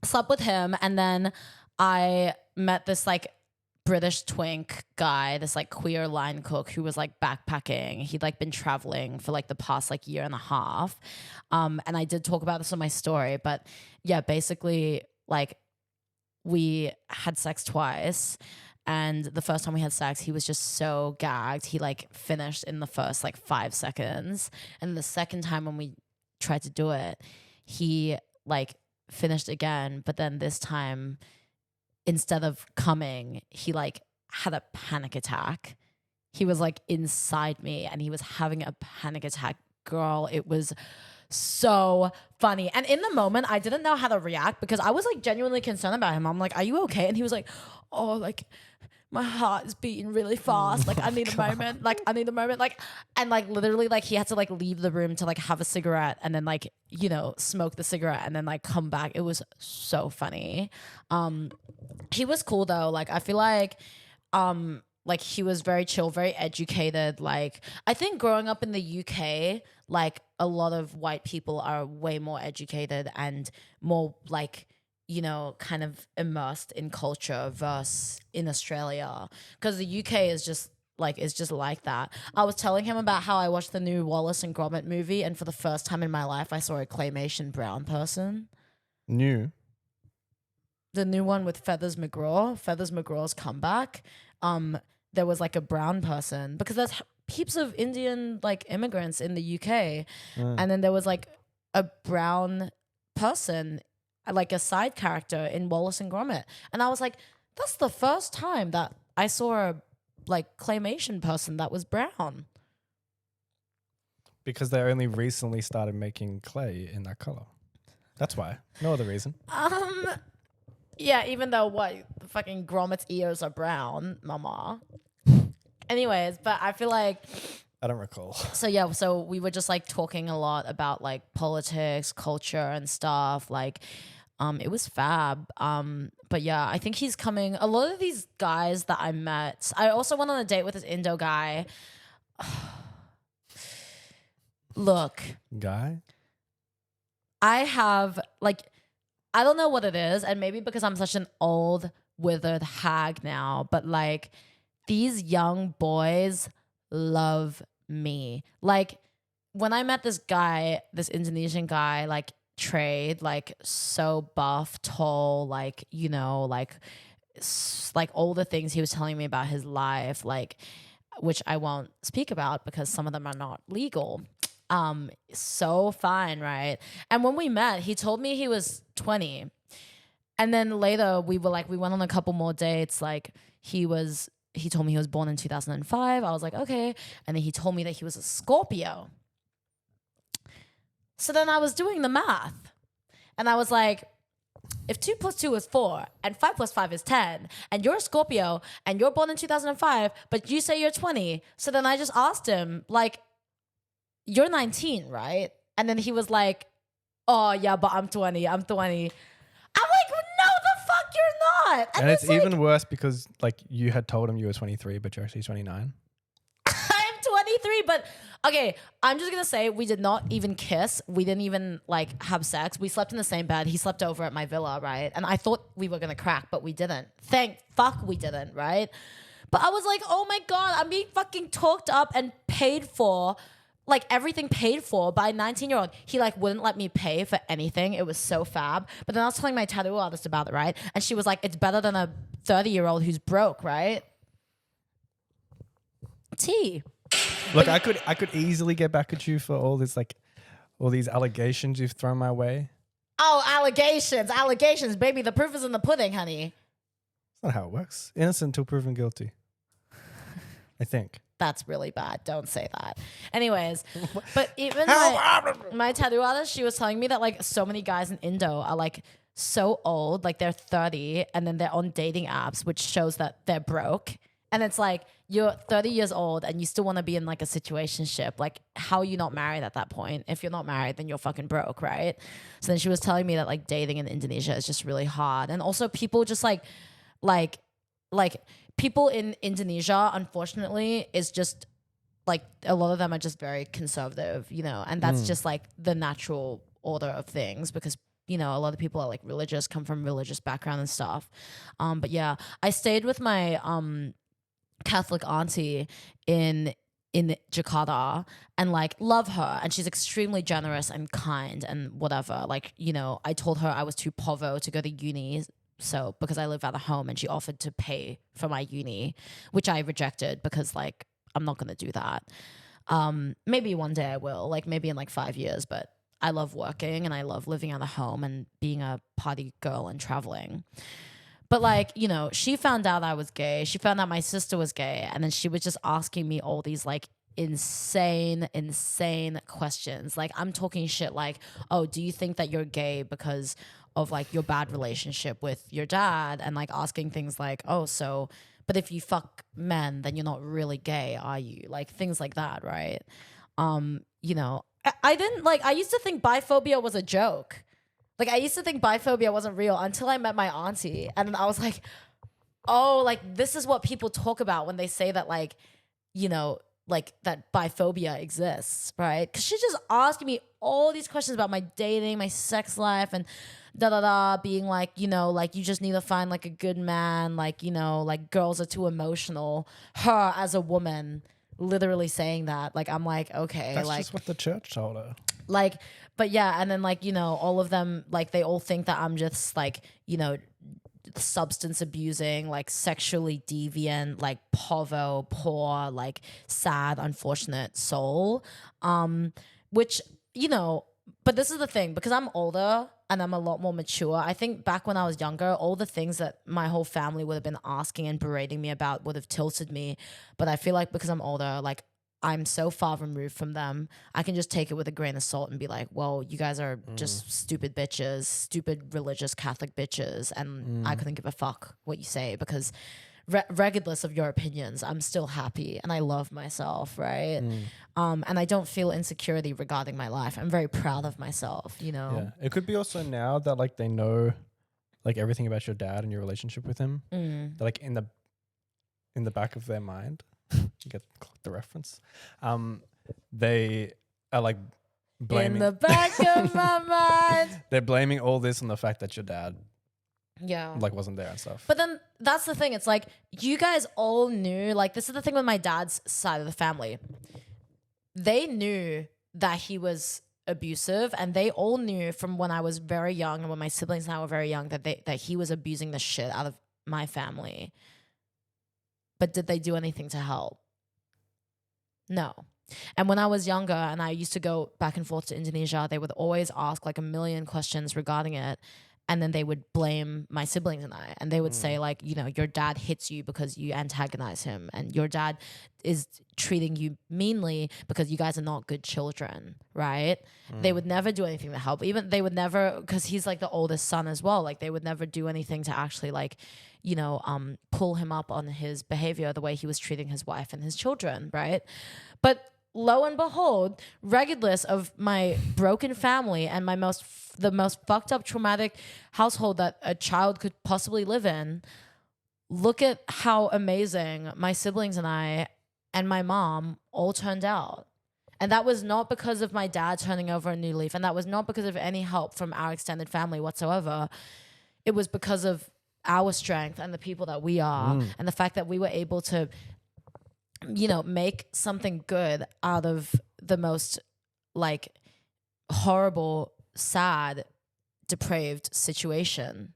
slept with him, and then I met this like British twink guy, this like queer line cook who was like backpacking. He'd like been traveling for like the past like year and a half. And I did talk about this on my story, but yeah, basically like we had sex twice. And the first time we had sex, he was just so gagged. He like finished in the first like 5 seconds. And the second time when we tried to do it, he like finished again. But then this time, instead of coming, he like had a panic attack. He was like inside me and he was having a panic attack. Girl, it was so funny. And in the moment, I didn't know how to react because I was like genuinely concerned about him. I'm like, are you okay? And he was like, oh, like my heart is beating really fast. Like I need a moment. Like I need a moment. Like, and like literally like he had to like leave the room to like have a cigarette and then like, you know, smoke the cigarette and then like come back. It was so funny. He was cool though. Like I feel like he was very chill, very educated. Like I think growing up in the UK, like a lot of white people are way more educated and more like, you know, kind of immersed in culture versus in Australia. Because the UK is just like that. I was telling him about how I watched the new Wallace and Gromit movie, and for the first time in my life, I saw a claymation brown person. New? The new one with Feathers McGraw's comeback. There was like a brown person because there's heaps of Indian like immigrants in the UK. And then there was like a brown person, like a side character in Wallace and Gromit. And I was like, that's the first time that I saw a like claymation person that was brown. Because they only recently started making clay in that color. That's why. No other reason. Yeah, even though the fucking Gromit's ears are brown, mama. Anyways, but I feel like I don't recall. So we were just like talking a lot about like politics, culture and stuff. Like it was fab. But yeah, I think he's coming. A lot of these guys that I met, I also went on a date with this Indo guy. Look. Guy? I have like, I don't know what it is. And maybe because I'm such an old withered hag now, but like these young boys love me. Like when I met this guy, this Indonesian guy, like trade, like so buff, tall, like, you know, like all the things he was telling me about his life, like, which I won't speak about because some of them are not legal. So fine, right? And when we met, he told me he was 20. And then later we went on a couple more dates. Like he told me he was born in 2005. I was like, okay. And then he told me that he was a Scorpio. So then I was doing the math. And I was like, if 2 + 2 is 4 and 5 + 5 is 10 and you're a Scorpio and you're born in 2005, but you say you're 20. So then I just asked him, like, you're 19, right? And then he was like, oh yeah, but I'm 20. I'm 20. I'm like, no, the fuck you're not. And it's like, even worse because like you had told him you were 23, but you're actually 29. I'm 23, but okay, I'm just gonna say we did not even kiss. We didn't even like have sex. We slept in the same bed. He slept over at my villa, right? And I thought we were gonna crack, but we didn't. Thank fuck we didn't, right? But I was like, oh my God, I'm being fucking talked up and paid for, like everything paid for by a 19-year-old. He like wouldn't let me pay for anything. It was so fab. But then I was telling my tattoo artist about it, right? And she was like, it's better than a 30-year-old who's broke, right? T. Look, I could easily get back at you for all this like all these allegations you've thrown my way. Oh, allegations, baby. The proof is in the pudding, honey. That's not how it works. Innocent until proven guilty. I think. That's really bad. Don't say that. Anyways, but even my tattoo artist, she was telling me that like so many guys in Indo are like so old, like they're 30 and then they're on dating apps, which shows that they're broke. And it's like, you're 30 years old and you still want to be in like a situationship. Like, how are you not married at that point? If you're not married, then you're fucking broke, right? So then she was telling me that like dating in Indonesia is just really hard. And also people just like people in Indonesia, unfortunately, is just like a lot of them are just very conservative, you know, and that's just like the natural order of things because, you know, a lot of people are like religious, come from religious background and stuff. But yeah, I stayed with my Catholic auntie in Jakarta and like love her, and she's extremely generous and kind and whatever. Like, you know, I told her I was too povo to go to uni. So because I live at home, and she offered to pay for my uni, which I rejected because like I'm not gonna do that. Maybe one day I will, like maybe in like 5 years, but I love working and I love living at home and being a party girl and traveling. But like, you know, she found out I was gay. She found out my sister was gay, and then she was just asking me all these like insane questions. Like I'm talking shit like, oh, do you think that you're gay because of like your bad relationship with your dad? And like asking things like, oh, so but if you fuck men, then you're not really gay, are you? Like things like that, right? You know, I didn't like, I used to think biphobia was a joke. Like I used to think biphobia wasn't real until I met my auntie, and then I was like, oh, like this is what people talk about when they say that like, you know, like that biphobia exists, right? Because she's just asking me all these questions about my dating, my sex life, and being like, you know, like you just need to find like a good man, like, you know, like girls are too emotional. Her as a woman literally saying that, like I'm like, okay, That's like just what the church told her. like, but yeah, and then like, you know, all of them, like they all think that I'm just like, you know, substance abusing, like sexually deviant, like povo, poor, like sad, unfortunate soul. Which, you know, but this is the thing, because I'm older and I'm a lot more mature. I think back when I was younger, all the things that my whole family would have been asking and berating me about would have tilted me. But I feel like because I'm older, like I'm so far removed from them, I can just take it with a grain of salt and be like, well, you guys are just stupid bitches, stupid religious Catholic bitches. And I couldn't give a fuck what you say because regardless of your opinions, I'm still happy and I love myself, right? And I don't feel insecurity regarding my life. I'm very proud of myself, you know? Yeah. It could be also now that like they know like everything about your dad and your relationship with him. That like in the back of their mind, you get the reference. They are like blaming In the back of my mind. they're blaming all this on the fact that your dad Yeah. like wasn't there and stuff. But then that's the thing. It's like you guys all knew, like this is the thing with my dad's side of the family. They knew that he was abusive, and they all knew from when I was very young and when my siblings and I were very young that he was abusing the shit out of my family. But did they do anything to help? No. And when I was younger and I used to go back and forth to Indonesia, they would always ask like a million questions regarding it. And then they would blame my siblings and I. And they would say like, you know, your dad hits you because you antagonize him. And your dad is treating you meanly because you guys are not good children, right? They would never do anything to help. Even they would never, because he's like the oldest son as well. Like they would never do anything to actually like, you know, pull him up on his behavior the way he was treating his wife and his children, right? But lo and behold, regardless of my broken family and the most fucked up traumatic household that a child could possibly live in, look at how amazing my siblings and I and my mom all turned out. And that was not because of my dad turning over a new leaf, and that was not because of any help from our extended family whatsoever. It was because of our strength and the people that we are, and the fact that we were able to, make something good out of the most like horrible, sad, depraved situation,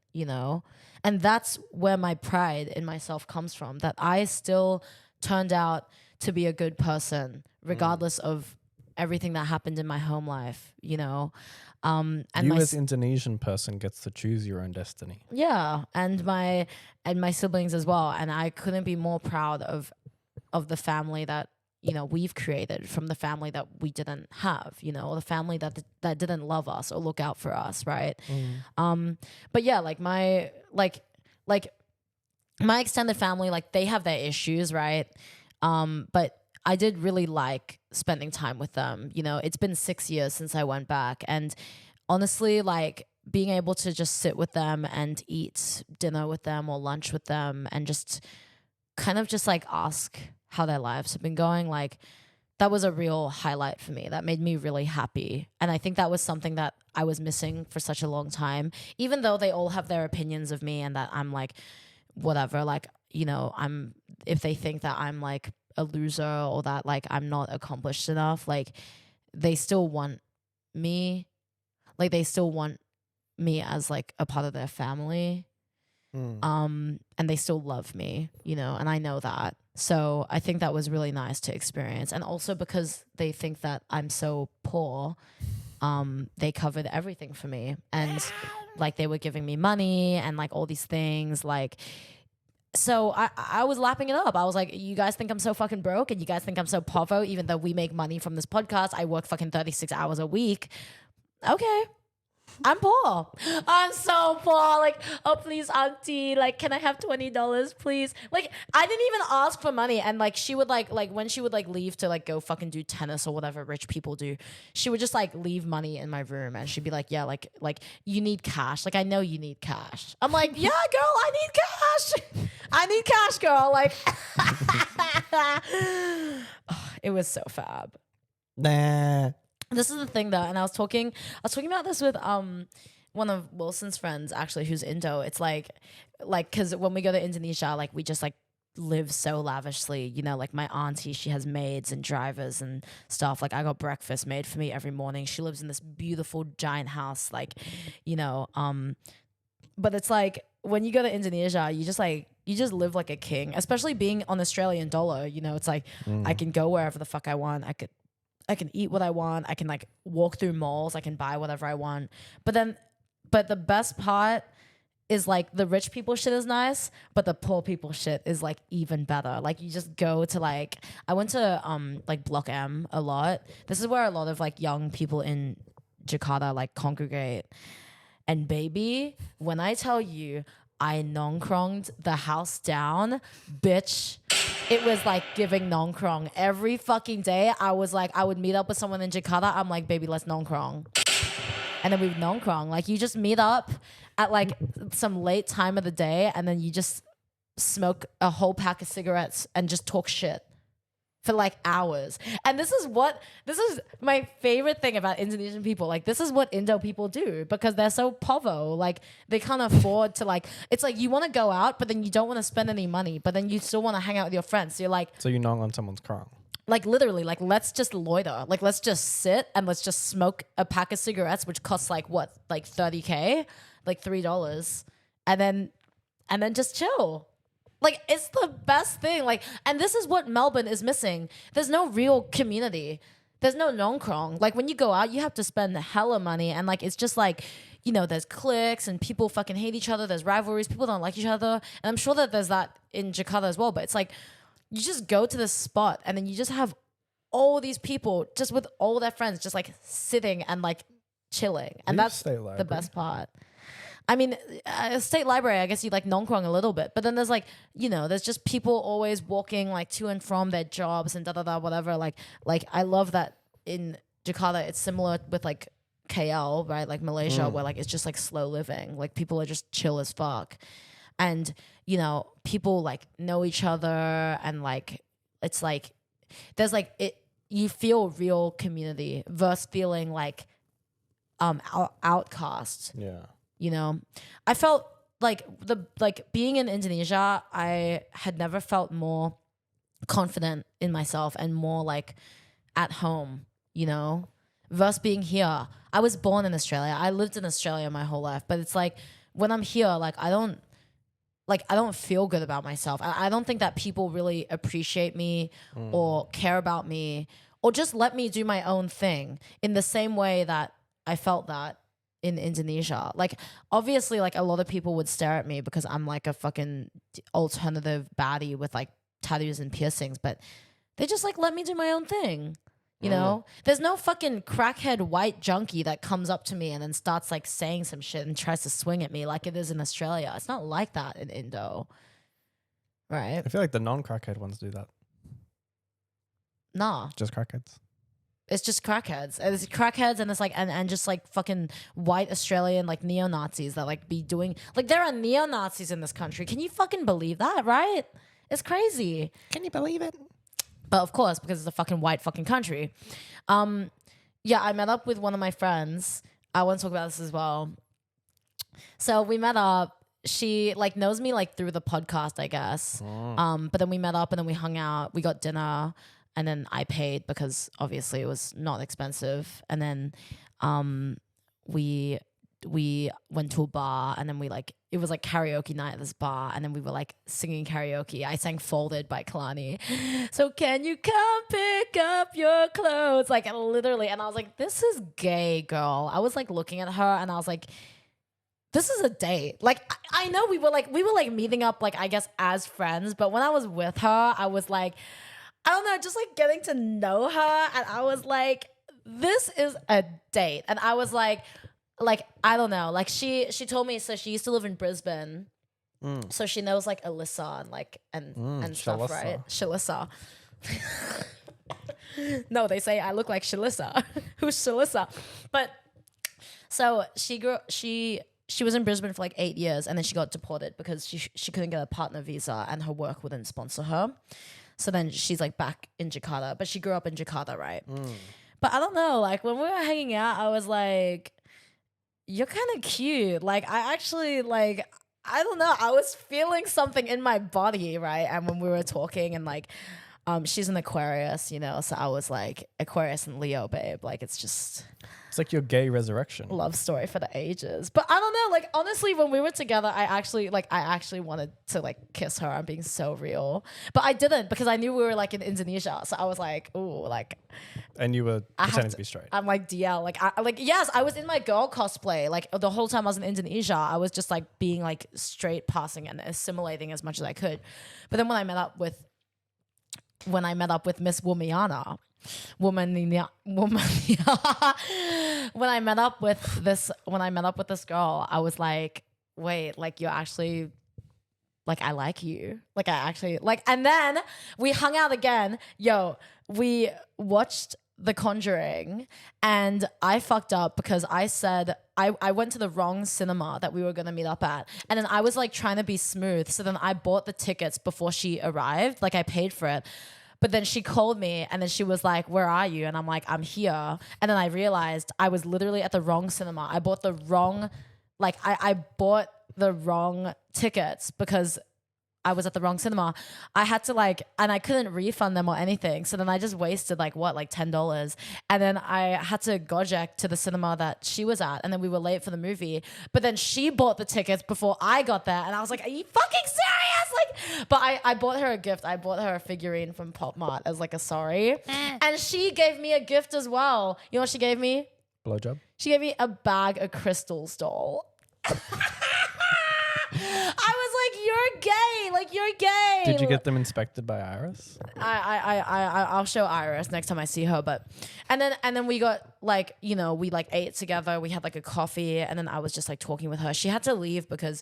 And that's where my pride in myself comes from, that I still turned out to be a good person, regardless of everything that happened in my home life, And you as Indonesian person gets to choose your own destiny. Yeah, and my siblings as well, and I couldn't be more proud of the family that we've created from the family that we didn't have, or the family that didn't love us or look out for us, right? But yeah, like my extended family, like they have their issues, right? But I did really like spending time with them. It's been 6 years since I went back, and honestly, like being able to just sit with them and eat dinner with them or lunch with them and just kind of just like ask how their lives have been going, like that was a real highlight for me. That made me really happy. And I think that was something that I was missing for such a long time, even though they all have their opinions of me and that I'm like, whatever, like, if they think that I'm like a loser or that like I'm not accomplished enough, like they still want me. Like they still want me as like a part of their family. And they still love me, and I know that. So I think that was really nice to experience. And also because they think that I'm so poor, they covered everything for me. And like they were giving me money and like all these things, like, so I was lapping it up. I was like, you guys think I'm so fucking broke and you guys think I'm so povo, even though we make money from this podcast. I work fucking 36 hours a week. Okay. I'm poor. I'm so poor. Like, oh, please, auntie, like, can I have $20, please? Like, I didn't even ask for money. And like, she would like when she would like leave to like go fucking do tennis or whatever rich people do, she would just like leave money in my room and she'd be like, yeah, like you need cash. Like, I know you need cash. I'm like, yeah, girl, I need cash. I need cash, girl. Like, it was so fab. Nah. This is the thing though, and I was talking about this with one of Wilson's friends actually, who's Indo. It's like because when we go to Indonesia, like we just like live so lavishly, like my auntie, she has maids and drivers and stuff. Like I got breakfast made for me every morning. She lives in this beautiful giant house, like, but it's like when you go to Indonesia, you just live like a king, especially being on Australian dollar, it's like I can go wherever the fuck I want. I can eat what I want. I can like walk through malls. I can buy whatever I want. But the best part is like the rich people shit is nice, but the poor people shit is like even better. Like you just go to like, I went to like Block M a lot. This is where a lot of like young people in Jakarta like congregate. And baby, when I tell you I nongkronged the house down, bitch, it was like giving nongkrong. Every fucking day, I was like, I would meet up with someone in Jakarta. I'm like, baby, let's nongkrong. And then we would nongkrong. Like, you just meet up at like some late time of the day and then you just smoke a whole pack of cigarettes and just talk shit for like hours. And this is my favorite thing about Indonesian people. Like, this is what Indo people do because they're so povo. Like, they can't afford to like, it's like you want to go out, but then you don't want to spend any money, but then you still want to hang out with your friends. So you're like, so you nong on someone's krong. Like literally, like let's just loiter. Like let's just sit and let's just smoke a pack of cigarettes, which costs like what, like 30K, like $3, and then just chill. Like, it's the best thing. Like, and this is what Melbourne is missing. There's no real community. There's no nongkrong. Like, when you go out, you have to spend hella money. And, like, it's just like, there's cliques and people fucking hate each other. There's rivalries. People don't like each other. And I'm sure that there's that in Jakarta as well. But it's like, you just go to this spot and then you just have all these people just with all their friends just, like, sitting and, like, chilling. And that's the best part. I mean, state library, I guess you like nongkrong a little bit, but then there's like, there's just people always walking like to and from their jobs and whatever. Like I love that in Jakarta, it's similar with like KL, right? Like Malaysia, where like it's just like slow living. Like people are just chill as fuck. And, people like know each other and like, it's like, there's like, you feel real community versus feeling like outcast. Yeah. I felt like being in Indonesia, I had never felt more confident in myself and more like at home, versus being here. I was born in Australia. I lived in Australia my whole life, but it's like when I'm here, like I don't feel good about myself. I don't think that people really appreciate me or care about me or just let me do my own thing in the same way that I felt that in Indonesia. Like obviously like a lot of people would stare at me because I'm like a fucking alternative baddie with like tattoos and piercings, but they just like let me do my own thing. There's no fucking crackhead white junkie that comes up to me and then starts like saying some shit and tries to swing at me like it is in Australia. It's not like that in Indo. Right? I feel like the non-crackhead ones do that. Nah. Just crackheads. It's just crackheads. It's crackheads and it's like and just like fucking white Australian like neo-Nazis that like be doing like there are neo-Nazis in this country. Can you fucking believe that, right? It's crazy. Can you believe it? But of course, because it's a fucking white fucking country. Yeah, I met up with one of my friends. I want to talk about this as well. So we met up. She like knows me like through the podcast, I guess. But then we met up and then we hung out. We got dinner and then I paid because obviously it was not expensive. And then we went to a bar and then it was like karaoke night at this bar and then we were like singing karaoke. I sang Folded by Kalani. So can you come pick up your clothes? Like literally. And I was like, this is gay, girl. I was like looking at her and I was like, this is a date. Like I know we were like meeting up like I guess as friends, but when I was with her, I was like, I don't know, just like getting to know her and I was like, this is a date. And I was like I don't know, like she told me, so she used to live in Brisbane, so she knows like Alyssa and like and stuff, Shalissa. right? Shalissa. No, they say I look like Shalissa. Who's Shalissa? But so she was in Brisbane for like 8 years and then she got deported because she couldn't get a partner visa and her work wouldn't sponsor her. So then she's like back in Jakarta, but she grew up in Jakarta, right? But I don't know, like when we were hanging out, I was like, you're kind of cute. Like I actually like, I don't know, I was feeling something in my body, right? And when we were talking and like, she's an Aquarius, so I was like Aquarius and Leo, babe. Like it's just... It's like your gay resurrection. Love story for the ages. But I don't know, like honestly, when we were together, I actually wanted to like kiss her. I'm being so real. But I didn't because I knew we were like in Indonesia. So I was like, ooh, like... And you were pretending to be straight. I'm like DL. Like yes, I was in my girl cosplay. Like the whole time I was in Indonesia, I was just like being like straight passing and assimilating as much as I could. But then when I met up with Miss Womaniana, when I met up with this girl, I was like, wait, like you're actually, like I like you, like I actually like. And then we hung out again. We watched The Conjuring and I fucked up because I said I went to the wrong cinema that we were going to meet up at. And then I was like trying to be smooth. So then I bought the tickets before she arrived. Like I paid for it. But then she called me and then she was like, where are you? And I'm like, I'm here. And then I realized I was literally at the wrong cinema. I bought the wrong, I bought the wrong tickets because I was at the wrong cinema. I had to and I couldn't refund them or anything. So then I just wasted $10. And then I had to Gojek to the cinema that she was at. And then we were late for the movie. But then she bought the tickets before I got there. And I was like, are you fucking serious? But I bought her a gift. I bought her a figurine from Pop Mart as a sorry. And she gave me a gift as well. You know what she gave me? Blowjob? She gave me a bag of crystals doll. I was like, you're gay. Like, you're gay. Did you get them inspected by Iris? I'll show Iris next time I see her. But and then we got like, you know, we like ate together. We had like a coffee, and then I was just like talking with her. She had to leave because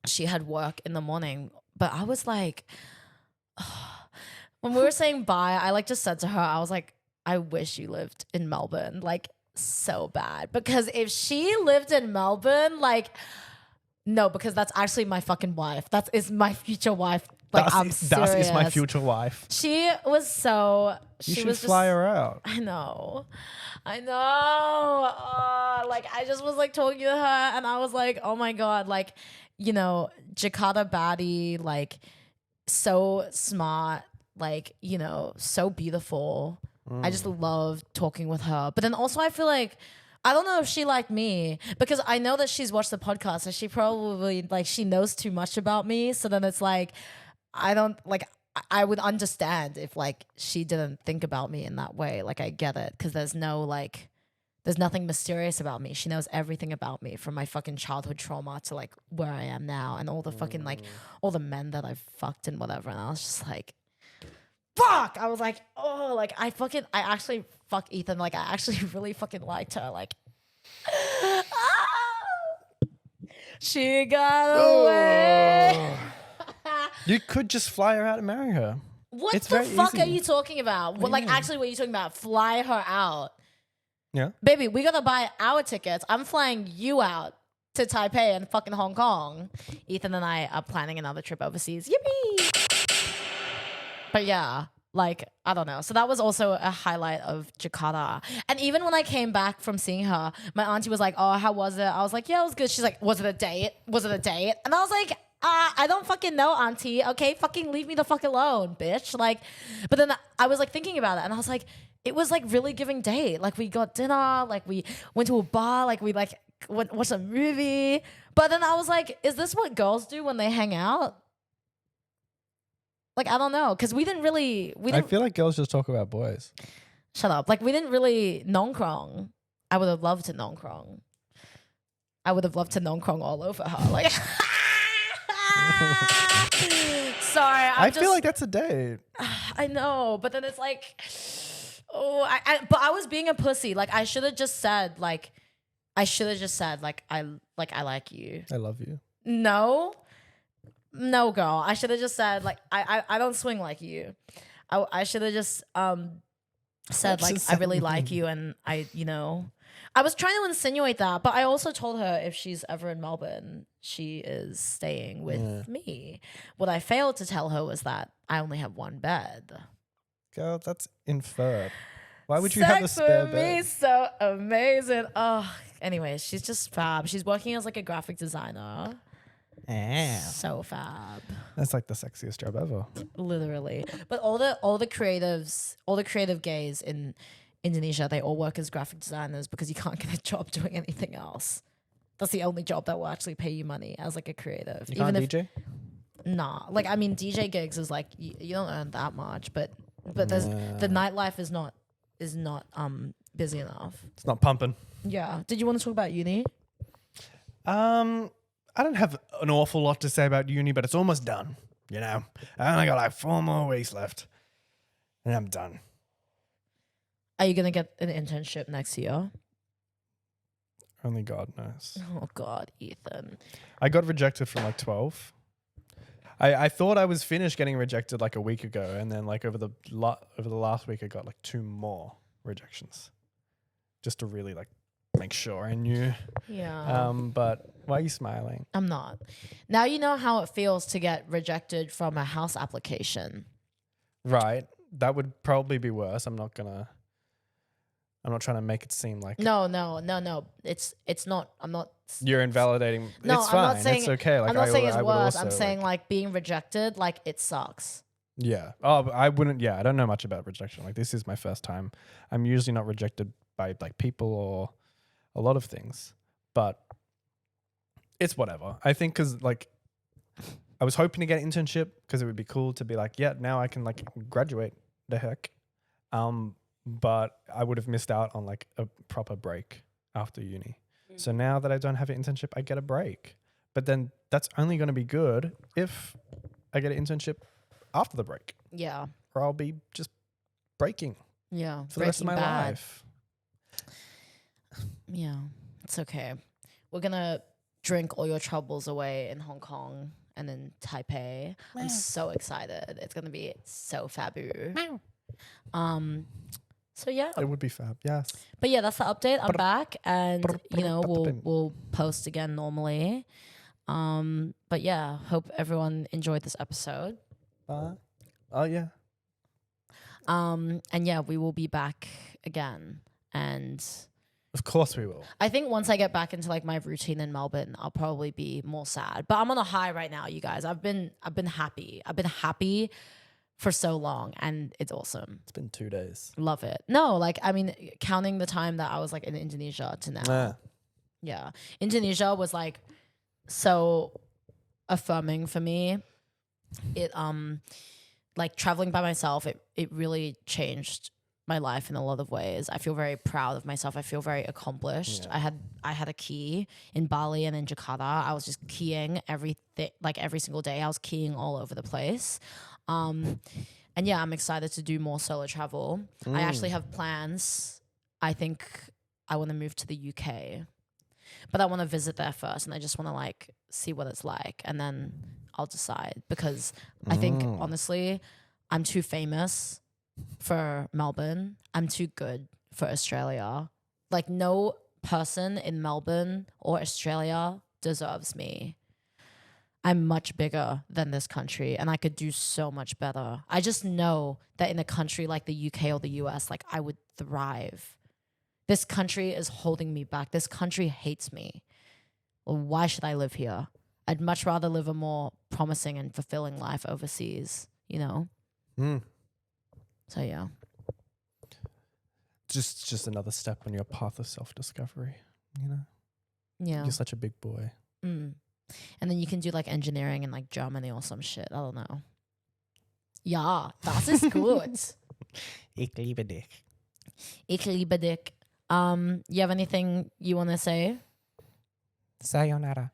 she had work in the morning. But I was like, when we were saying bye, I like just said to her, I was like, I wish you lived in Melbourne, like so bad. Because if she lived in Melbourne, like, no, because that's actually my fucking wife. That is my future wife. Like, I'm serious. That is my future wife. She was so. You she should was fly just, her out. I know. Like, I just was like talking to her, and I was like, oh my god, like, you know, Jakarta baddie, like, so smart, like, you know, so beautiful. I just love talking with her. But then also I feel like, I don't know if she liked me, because I know that she's watched the podcast, and she probably, like, she knows too much about me. So then it's like, I don't, like, I would understand if, like, she didn't think about me in that way. Like, I get it, because there's no, like, there's nothing mysterious about me. She knows everything about me, from my fucking childhood trauma to, like, where I am now, and all the fucking, like, all the men that I've fucked and whatever. And I was just like, fuck. I was like, oh, like, I actually fuck Ethan. Like, I actually really fucking liked her. Like, she got away. You could just fly her out and marry her. What It's the very fuck easy. are you talking about? What, like, Yeah. actually, what are you talking about? Fly her out. Yeah. Baby, we gotta buy our tickets. I'm flying you out to Taipei and fucking Hong Kong. Ethan and I are planning another trip overseas. Yippee! But yeah, like, I don't know. So that was also a highlight of Jakarta. And even when I came back from seeing her, my auntie was like, oh, how was it? I was like, yeah, it was good. She's like, was it a date? Was it a date? And I was like, I don't fucking know, auntie. Okay, fucking leave me the fuck alone, bitch. Like, but then I was like thinking about it, and I was like, it was like really giving date. Like, we got dinner, like we went to a bar, like we like watched a movie. But then I was like, is this what girls do when they hang out? Like, I don't know, because we I didn't feel like girls just talk about boys. shut up. Like, we didn't really nongkrong. I would have loved to nongkrong. I would have loved to nongkrong all over her. Like, sorry, I feel like that's a date. I know, but then it's like, oh, but I was being a pussy. Like, I should have just said, like, I like you. I love you. No, girl. I should have just said, like, I don't swing like you. I should have just said, like, I really like you, and I was trying to insinuate that, but I also told her if she's ever in Melbourne, she is staying with me. What I failed to tell her was that I only have one bed. Girl, that's inferred. Why would you have a Sex spare with me, bed? so amazing. Oh, anyways, she's just fab. She's working as like a graphic designer. So fab. That's like the sexiest job ever. Literally. But all the creative gays in Indonesia, they all work as graphic designers because you can't get a job doing anything else. That's the only job that will actually pay you money as like a creative. You can't DJ? Nah. Like, I mean, DJ gigs is like you don't earn that much, but there's the nightlife is not busy enough. It's not pumping. Yeah. Did you want to talk about uni? I don't have an awful lot to say about uni, but it's almost done. You know, I only got like 4 more weeks left, and I'm done. Are you gonna get an internship next year? Only God knows. Oh God, Ethan. I got rejected from like 12. I thought I was finished getting rejected like a week ago, and then like over the last week I got like 2 more rejections, just to really like make sure I knew. Yeah. But why are you smiling? I'm not. Now you know how it feels to get rejected from a house application. Right. That would probably be worse. I'm not trying to make it seem like No. It's not. I'm not. you're invalidating. No, it's I'm fine. not saying It's okay. Like I'm not saying it's I would worse. also, I'm saying like being rejected, like it sucks. yeah. Oh, but I wouldn't. Yeah, I don't know much about rejection. Like this is my first time. I'm usually not rejected by like people or a lot of things, but it's whatever. I think because like I was hoping to get an internship because it would be cool to be like, yeah, now I can like graduate. The heck. But I would have missed out on like a proper break after uni. So now that I don't have an internship, I get a break. But then that's only going to be good if I get an internship after the break, Yeah. or I'll be just breaking Yeah. for the rest of my Breaking Bad. life. Yeah. It's okay. We're going to drink all your troubles away in Hong Kong and in Taipei. I'm so excited. It's going to be so fabulous. So yeah. It would be fab. Yes. But yeah, that's the update. I'm back, and we'll Ba-da-ba-da-ba-da-bing. we'll post again normally. But yeah, hope everyone enjoyed this episode. Oh yeah. And yeah, we will be back again. And Of course we will. I think once I get back into like my routine in Melbourne, I'll probably be more sad. But I'm on a high right now, you guys. I've been happy. I've been happy for so long, and it's awesome. It's been 2 days. Love it. No, like I mean, counting the time that I was like in Indonesia to now. Yeah. Yeah. Indonesia was like so affirming for me. It like traveling by myself, it really changed my life in a lot of ways. I feel very proud of myself. I feel very accomplished. Yeah. I had a key in Bali and in Jakarta. I was just keying everything, like every single day. I was keying all over the place. And yeah, I'm excited to do more solo travel. I actually have plans. I think I want to move to the UK, but I want to visit there first, and I just want to like see what it's like, and then I'll decide, because I think honestly, I'm too famous for Melbourne. I'm too good for Australia. Like no person in Melbourne or Australia deserves me. I'm much bigger than this country, and I could do so much better. I just know that in a country like the UK or the US, like I would thrive. This country is holding me back. This country hates me. Well, why should I live here? I'd much rather live a more promising and fulfilling life overseas, you know? So yeah. Just another step on your path of self-discovery, you know? Yeah. You're such a big boy. And then you can do like engineering in like Germany or some shit. I don't know. Ja, das ist gut. Ich liebe dich. Ich liebe dich. You have anything you want to say? Sayonara.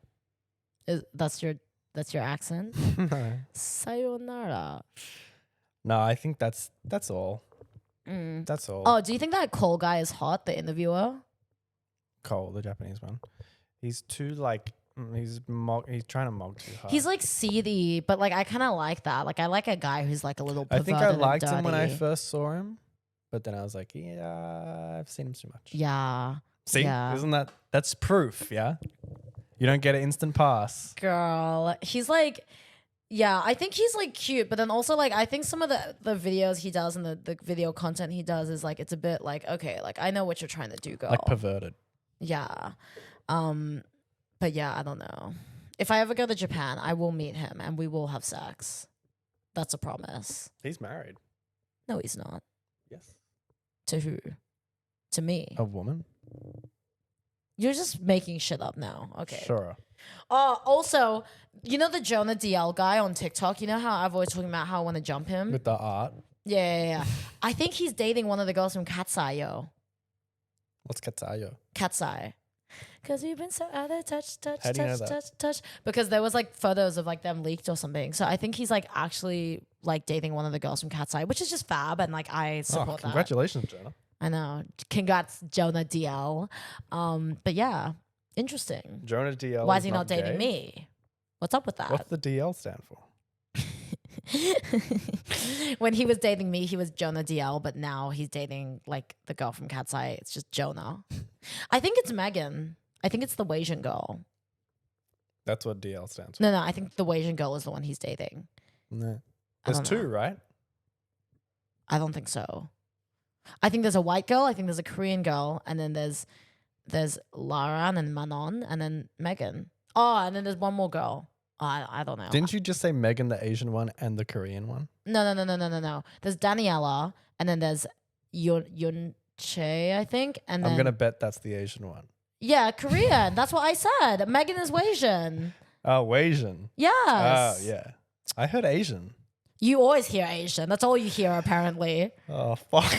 That's your accent? Sayonara. No, I think that's all. That's all. Oh, do you think that Cole guy is hot, the interviewer? Cole, the Japanese one. He's too like he's trying to mog too hard. He's like seedy, but like I kind of like that. Like I like a guy who's like a little I perverted think I and liked him when I dirty. first saw him, but then I was like, yeah, I've seen him too much. Yeah. See, Yeah. isn't that's proof? Yeah, you don't get an instant pass. Girl, he's like, yeah, I think he's like cute, but then also like I think some of the videos he does and the video content he does is like it's a bit like, okay, like I know what you're trying to do, girl. Like perverted. Yeah. But yeah, I don't know. If I ever go to Japan, I will meet him and we will have sex. That's a promise. He's married. No, he's not. Yes. To who? To me. A woman. You're just making shit up now. Okay. Sure. Also, you know the Jonah DL guy on TikTok? You know how I've always talking about how I want to jump him? With the art. Yeah. I think he's dating one of the girls from Cat's Eye, yo. What's Katsayo? Cat's Eye. Because we've been so out of touch. How do you know that? Touch. Because there was like photos of like them leaked or something. So I think he's like actually like dating one of the girls from Cat's Eye, which is just fab. And like I support that. Congratulations, Jonah. I know. Congrats, Jonah DL. But yeah, interesting. Jonah DL. Why is he not gay? dating me? What's up with that? What's the DL stand for? When he was dating me, he was Jonah DL, but now he's dating like the girl from Cat's Eye. It's just Jonah. I think it's Megan. I think it's the Asian girl. That's what DL stands for. No, I think the Asian girl is the one he's dating. No. I There's don't two, know. right? I don't think so. I think there's a white girl, I think there's a Korean girl, and then there's Lara and Manon and then Megan. Oh, and then there's one more girl. I don't know. Didn't you just say Megan, the Asian one, and the Korean one? No. There's Daniela, and then there's Yun Che, I think, and then I'm gonna bet that's the Asian one. yeah, Korean. That's what I said. Megan is Asian. Oh, Asian. Yes. Oh, yeah. I heard Asian. You always hear Asian. That's all you hear, apparently. Oh, fuck.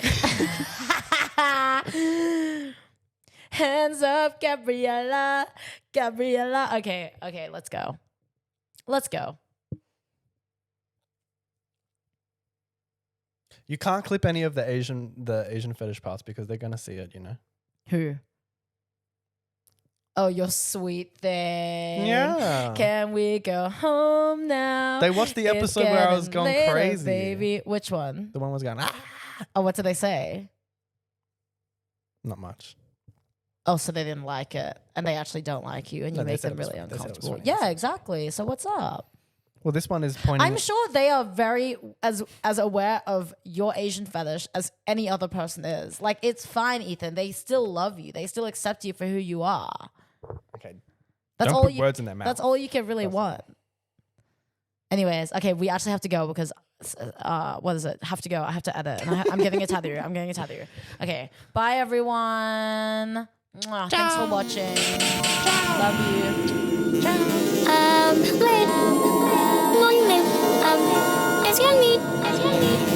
Hands up, Gabriella. Gabriella. Okay, let's go. Let's go. You can't clip any of the Asian fetish parts because they're gonna see it, you know. Who? Oh, your sweet thing. Yeah. Can we go home now? They watched the It's episode where I was getting going later, crazy. baby. Which one? The one was going, Oh, what did they say? not much. Oh, so they didn't like it, and they actually don't like you, and No, you they make said them it was really fun. They said it was uncomfortable. funny. Yeah, exactly. So what's up? Well, this one is pointing. I'm sure they are very as aware of your Asian fetish as any other person is. Like, it's fine, Ethan. They still love you. They still accept you for who you are. Okay. That's Don't all put you. words in their mouth. That's all you can really want. Anyways, okay, we actually have to go because what is it? Have to go. I have to edit. And I'm getting a tattoo. I'm getting a tattoo. Okay, bye everyone. Mwah. Thanks for watching. Love you. Wait. Morning, it's Yanni.